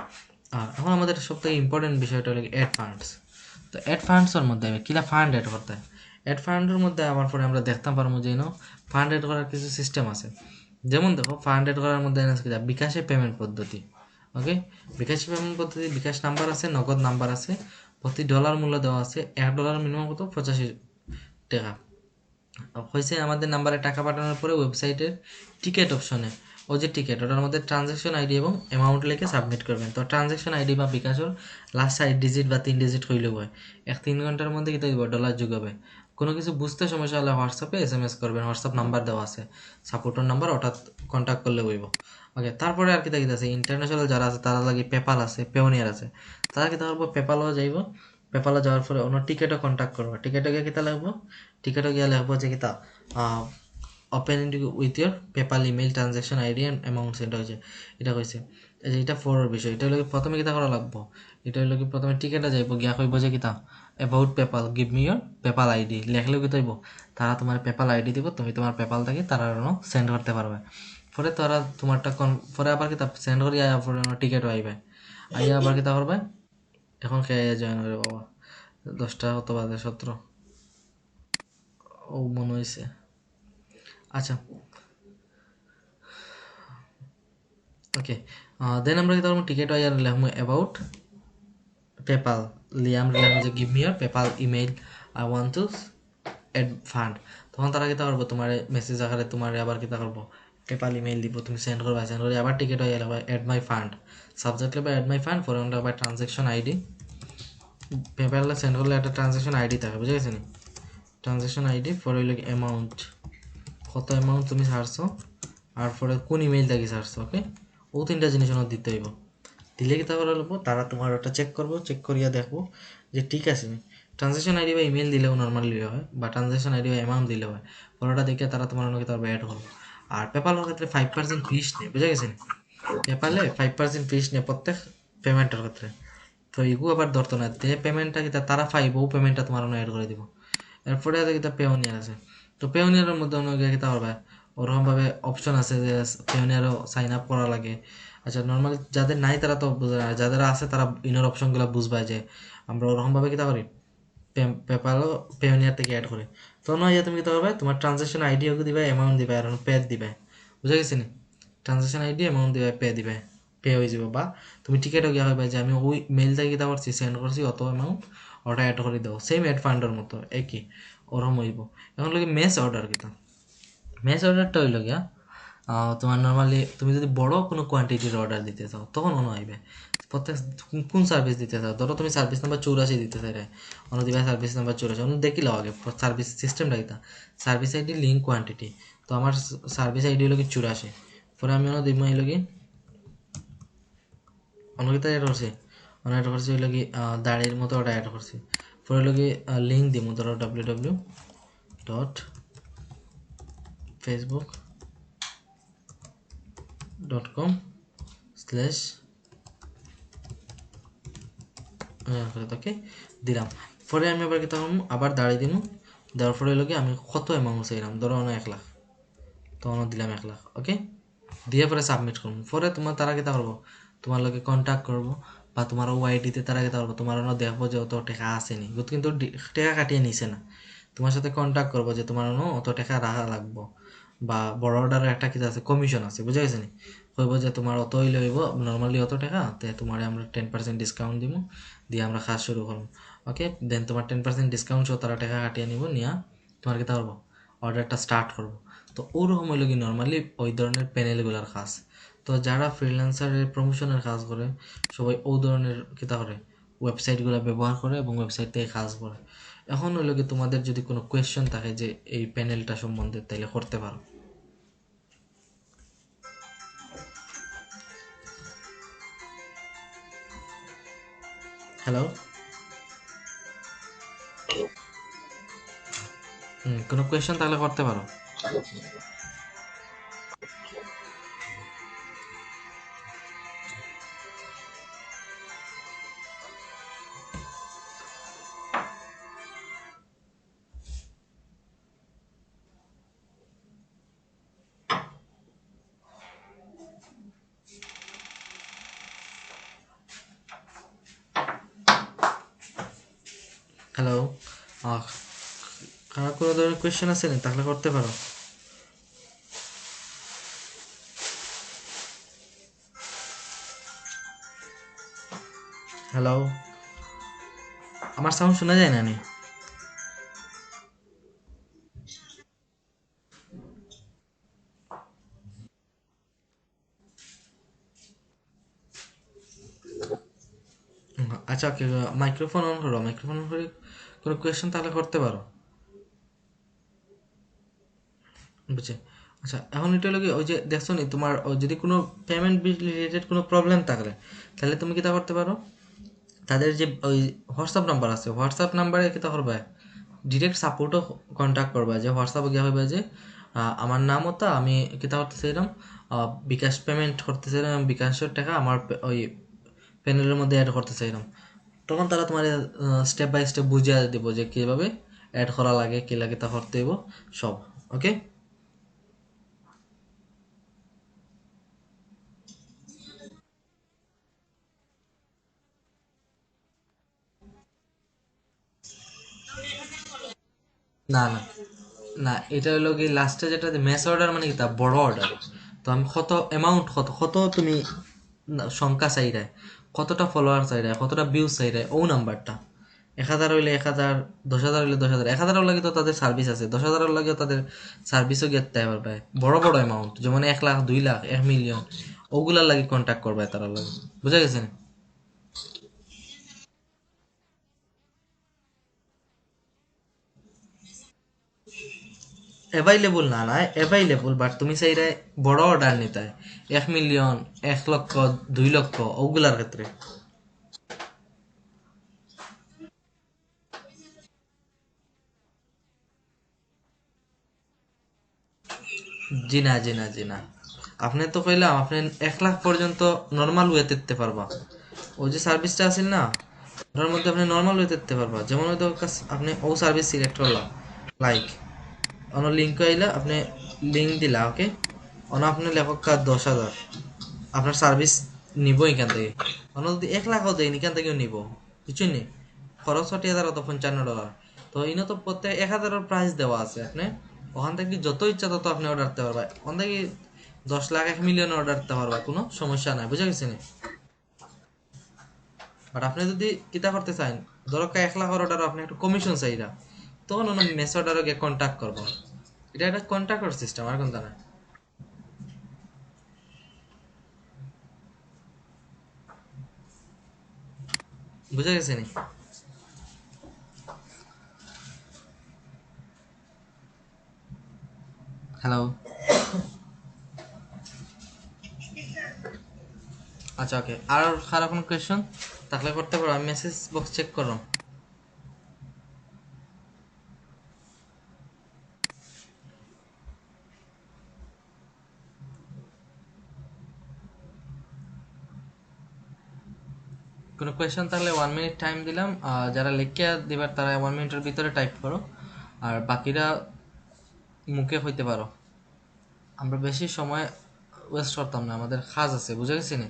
আর এখন আমাদের সব থেকে ইম্পর্টেন্ট বিষয়টা হলো অ্যাড ফান্ডস তো অ্যাড ফান্ডসের মধ্যে আমি কিলা ফান্ড অ্যাড করতে হয় অ্যাড ফান্ডের মধ্যে আমার পরে আমরা দেখতে পারবো যে ফান্ড অ্যাড করার কিছু সিস্টেম আছে যেমন দেখো ফান্ড অ্যাড করার মধ্যে বিকাশে পেমেন্ট পদ্ধতি ওকে বিকাশে পেমেন্ট পদ্ধতি বিকাশ নাম্বার আছে নগদ নাম্বার আছে প্রতি ডলার মূল্য দেওয়া আছে $1 মিনিমাম কত 85 টাকা হয়েছে আমাদের নাম্বারে টাকা পাঠানোর পরে ওয়েবসাইটের টিকিট অপশনে ওই যে টিকিট ওটার মধ্যে ট্রানজ্যাকশন আইডি এবং অ্যামাউন্ট লিখে সাবমিট করবেন তো ট্রানজ্যাকশন আইডি বা বিকাশের লাস্ট 4 ডিজিট বা 3 ডিজিট হইলেও হয় 1-3 ঘন্টার মধ্যে কি দিব ডলার যোগ হবে কোনো কিছু বুঝতে সমস্যা হলে হোয়াটসঅ্যাপে SMS করবেন হোয়াটসঅ্যাপ নাম্বার দেওয়া আছে সাপোর্টার নাম্বার ওটা কন্ট্যাক্ট করলে হইব ওকে তারপরে আর কি আছে ইন্টারন্যাশনাল যারা আছে তারা লাগি পেপাল আছে পেওনিয়ার আছে তারা কি করবো পেপালও যাইব পেপালে যাওয়ার পরে অন্য টিকেটও কন্ট্যাক্ট করবো টিকেটে গিয়ে কিতা লাগবো টিকেটে গিয়ে লাগবো যে কিতা open with your PayPal email transaction ID and amount সেটা হয়েছে এটা হয়েছে এই যে এটা ফোরের বিষয় এটা হলো প্রথমে কিতা করা লাগবো এটা হলো কি প্রথমে টিকেটে যাইব গিয়া কইব যে কিতা about PayPal give me your PayPal ID লেখলেও কি তৈব তারা তোমার পেপাল আইডি দিব তুমি তোমার পেপাল থেকে তারা সেন্ড করতে পারবে পরে তারা তোমারটা পরে আবার কিতা সেন্ড করি আয়া পরে টিকেটও আইবে আইয়া আবার কিতা করবে এখন খেয়ে জয়েন করে বাবা 10টা কত বাজে 17 ও মনে হয়েছে আচ্ছা ওকে দেন আমরা কিতা করবো টিকেট আইয়া লিখবো অ্যাবাউট পেপাল লিয়ে আমরা লিখবো যে give me your PayPal email I want to add fund তখন তারা কিতা করবো তোমার মেসেজ আকারে তোমার আবার কিতা করবো পেপাল ইমেল দিব তুমি সেন্ড করবা সেন্ড করে আবার টিকেট হয়ে যাবে অ্যাড মাই ফান্ড সাবজেক্ট লিখবে অ্যাড মাই ফান্ড ফরে আবার ট্রানজ্যাকশন আইডি পেপালে সেন্ড করলে একটা ট্রানজ্যাকশন আইডি থাকে বুঝে গেছে নি ট্রানজ্যাকশন আইডি পরে হইল অ্যামাউন্ট কত অ্যামাউন্ট তুমি ছাড়ছো আর পরে কোন ইমেইল থেকে ছাড়ছো ওকে ও তিনটা জিনিস ওনার দিতে হইব দিলে কি তারপরে বলবো তারা তোমার ওটা চেক করবো চেক করিয়া দেখবো যে ঠিক আছে ট্রানজ্যাকশন আইডি বা ইমেল দিলেও নর্মালি হয় বা ট্রানজ্যাকশন আইডি বা অ্যামাউন্ট দিলেও হয় পরে দেখে তারা তোমার অনেক তার অ্যাড করবো আর পেপালের ক্ষেত্রে 5% ফিস নেই বুঝে গেছেন পেপালে 5% ফিস নেই প্রত্যেক পেমেন্টের ক্ষেত্রে তো এগুলো আবার ধরতো না যে পেমেন্টটা কি তারা পাইব ও পেমেন্টটা তোমার অ্যাড করে দিব এরপরে কিতা পেওনিয়ার আছে তো পেওনিয়ারের মধ্যে অনেক কিতা করবে ওরকমভাবে অপশন আছে যে পেওনিয়ারও সাইন আপ করা লাগে আচ্ছা নর্মালি যাদের নাই তারা তো বুঝে না যাদের আছে তারা ইনার অপশনগুলো বুঝবা যে আমরা ওরকমভাবে কিতা করি পেপালও পেওনিয়ার থেকে অ্যাড করি তো নয় তুমি কিতা করবে তোমার ট্রানজ্যাকশন আইডিও দিবে অ্যামাউন্ট দিবে আর পে দিবে বুঝে গেছি নি ট্রানজ্যাকশন আইডি অ্যামাউন্ট দিবে পে দিবে পে হয়ে যাবে বা তুমি টিকেটও গিয়া হবে যে আমি ওই মেল থেকে কিতা করছি সেন্ড করছি অত অ্যামাউন্ট ওটা অ্যাড করে দাও সেম অ্যাড ফান্ডের মতো একই ওরকম হইব এখন লোক মেস অর্ডার কিতা মেস অর্ডারটা হইল গিয়া তোমার নর্মালি তুমি যদি বড় কোনো কোয়ান্টিটির অর্ডার দিতে চাও তখন অন্য আইবে প্রত্যেক কোন সার্ভিস দিতে চাও ধরো তুমি সার্ভিস নাম্বার 84 দিতে চাই অন্য দিবে সার্ভিস নাম্বার 84 অন্য দেখিলাও আগে সার্ভিস সিস্টেমটা কিতা সার্ভিস আইডি লিঙ্ক কোয়ান্টিটি তো আমার সার্ভিস আইডি হলো কি 84 পরে আমি অন্য দিব হইল কি অন্য কিতা অ্যাড করছি অন্য অ্যাড করছি হইল কি দাড়ির মতো ওটা অ্যাড করছি পরে হলো কি লিঙ্ক দিব ধরো www.facebook.com/ ওকে দিলাম পরে আমি আবার কি তখন আবার দাঁড়িয়ে দিব দেওয়ার পরে হলো কি আমি কত অ্যামাউন্ট চাইলাম ধরো 1 লাখ তখন দিলাম 1 লাখ ওকে দিয়ে পরে সাবমিট করবো পরে তোমার তারা কিতা করবো তোমার লোকে কন্ট্যাক্ট করবো বা তোমার ওয়াইডিতে তারা কিতা করবো তোমার দেখবো যে অত টাকা আসেনি কিন্তু টাকা কাটিয়ে নিছে না তোমার সাথে কন্ট্যাক্ট করবো যে তোমার অত টাকা রাখা লাগবো বা বড় অর্ডারের একটা কি আছে কমিশন আছে, বুঝা গেছে নি? কইব যে তোমার অত হইলে হইব, নর্মালি অত টাকা, তে তোমার আমরা 10% ডিসকাউন্ট দিব, দিয়ে আমরা কাজ শুরু করব। ওকে, দেন তোমার 10% ডিসকাউন্ট সহ তারা টাকা কাটিয়ে নিব, নিয়া তোমার কি করবো, অর্ডারটা স্টার্ট করব। তো ওরকম হইলো কি নর্মালি ওই ধরনের প্যানেলগুলোর কাজ। তো যারা ফ্রিল্যান্সারের প্রমোশনের কাজ করে সবাই ও ধরনের কিতা করে, ওয়েবসাইটগুলো ব্যবহার করে এবং ওয়েবসাইট থেকে কাজ করে। এখন হইলো কি তোমাদের যদি কোনো কোয়েশ্চেন থাকে যে এই প্যানেলটা সম্বন্ধে, তাইলে করতে পারো। হ্যালো, কোনো কোয়েশ্চেন থাকলে করতে পারো। হ্যালো, কারো কোনো ধরনের কোয়েশ্চেন আছে না তাহলে করতে পারো। হ্যালো, আমার সাউন্ড শোনা যায় না নি? আচ্ছা, ওকে, মাইক্রোফোন অন করো, মাইক্রোফোন অন করে কোনো কোয়েশ্চেন তাহলে করতে পারো, বুঝছে? আচ্ছা, এখন এটা হলো কি, ওই যে দেখছো নি তোমার যদি কোনো পেমেন্ট রিলেটেড কোনো প্রবলেম থাকলে, তাহলে তুমি কিটা করতে পারো, তাদের যে ওই হোয়াটসঅ্যাপ নাম্বার আছে, হোয়াটসঅ্যাপ নাম্বারে কিটা করবে, ডিরেক্ট সাপোর্টও কন্ট্যাক্ট করবা, যে হোয়াটসঅ্যাপে গিয়ে হবে যে আমার নাম হতো, আমি কিতা করতেছিলাম, বিকাশ পেমেন্ট করতেছিলাম, বিকাশের টাকা আমার ওই প্যানেলের মধ্যে অ্যাড করতে চাইলাম। তখন তারা তোমার স্টেপ বাই স্টেপ বুঝিয়ে দিব যে কীভাবে অ্যাড করা লাগে, কী লাগে তা করতে হইব সব। ওকে, না না না, এটা হলো কি লাস্টে যেটা মেস অর্ডার মানে কি তা বড় অর্ডার। তো আমি কত অ্যামাউন্ট, কত কত তুমি সংখ্যা চাইরায়, কতটা ফলোয়ার চাইরায়, কতটা ভিউজ চাইরায়, ও নাম্বারটা 1,000 হইলে 1,000, 10,000 হইলে 10,000, 1,000 লাগে তো তাদের সার্ভিস আছে, 10,000 লাগে তাদের সার্ভিসও গেতে পারবে। বড় বড় অ্যামাউন্ট যেমন 1 লাখ, 2 লাখ, 1 মিলিয়ন, ওগুলার লাগে কন্ট্যাক্ট করবে তারা লাগে, বুঝা গেছে না? অ্যাভাইলেবল না, না অ্যাভাইলেবল, বাট তুমি চাইলে বড় অর্ডার নিতে হয়, 1 মিলিয়ন, 1 লক্ষ, 2 লক্ষ, ওগুলার ক্ষেত্রে। জি না, জি না, জি না, আপনি তো কইলাম আপনি 1 লাখ পর্যন্ত নর্মাল ওয়েতে দিতে পারবা। ওই যে সার্ভিসটা আছে না, ওটার মধ্যে আপনি নর্মাল ওয়েতে দিতে পারবা। যেমন হয়তো আপনি ও সার্ভিস সিলেক্ট করলাম, লাইক অন লিঙ্ক আইলা, আপনি লিঙ্ক দিলা, ওকে, অন আপনি লেখক 10,000, আপনার সার্ভিস নিব এখান থেকে। অন্য যদি 1 লাখও দেয় এখান থেকেও নিব, বুঝছেন নি? খরচ 60,000 অত $55। তো ইনো তো প্রত্যেক 1,000-এর প্রাইস দেওয়া আছে, আপনি ওখান থেকে যত ইচ্ছা তত আপনি অর্ডার দিতে পারবেন। ওখান থেকে 10 লাখ, 1 মিলিয়ন অর্ডার দিতে পারবা, কোনো সমস্যা নাই, বুঝে গেছেন? বাট আপনি যদি কিতা করতে চান, ধরো 1 লাখের অর্ডার আপনি একটু কমিশন চাইরা, তখন অন্য মেস অর্ডারও গিয়ে কন্ট্যাক্ট করবো। এটা একটা কন্ট্রাক্টর সিস্টেম, আর কোনটা না। বুঝে গেছে নি? হ্যালো, আচ্ছা, ওকে, আর খারাপ কোনো কোয়েশ্চন থাকলে করতে পারো, আমি মেসেজ বক্স চেক করলাম। কোনো কোয়েশ্চেন থাকলে 1 মিনিট টাইম দিলাম, যারা লিখে দিবার তারা 1 মিনিটের ভিতরে টাইপ করো, আর বাকিরা মুখে হইতে পারো। আমরা বেশি সময় ওয়েস্ট করতাম না, আমাদের কাজ আছে, বুঝে গেছি নি?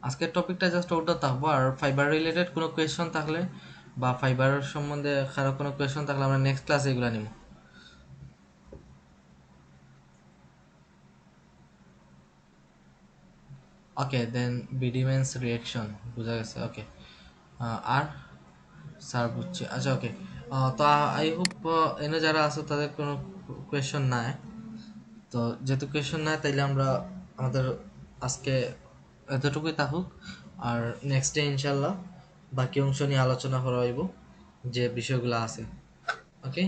আজকের টপিকটা জাস্ট ওটা থাকবো, আর ফাইবার রিলেটেড কোনো কোয়েশ্চন থাকলে বা ফাইবার সম্বন্ধে কারো কোনো কোয়েশন থাকলে আমরা নেক্সট ক্লাসে এগুলো নিব। ওকে দেন বিডিম্যানস রিয়াকশন বোঝা গেছে। ওকে আর স্যার বুঝছি। আচ্ছা ওকে, তো আই হোপ এনে যারা আছে তাদের কোনো কোয়েশন নাই। তো যেহেতু কোয়েশন নাই তাইলে আমরা আমাদের আজকে এতটুকুই থাকুক। আর নেক্সট ডে ইনশাল্লাহ বাকি অংশ নিয়ে আলোচনা করা হইব যে বিষয়গুলো আছে। ওকে।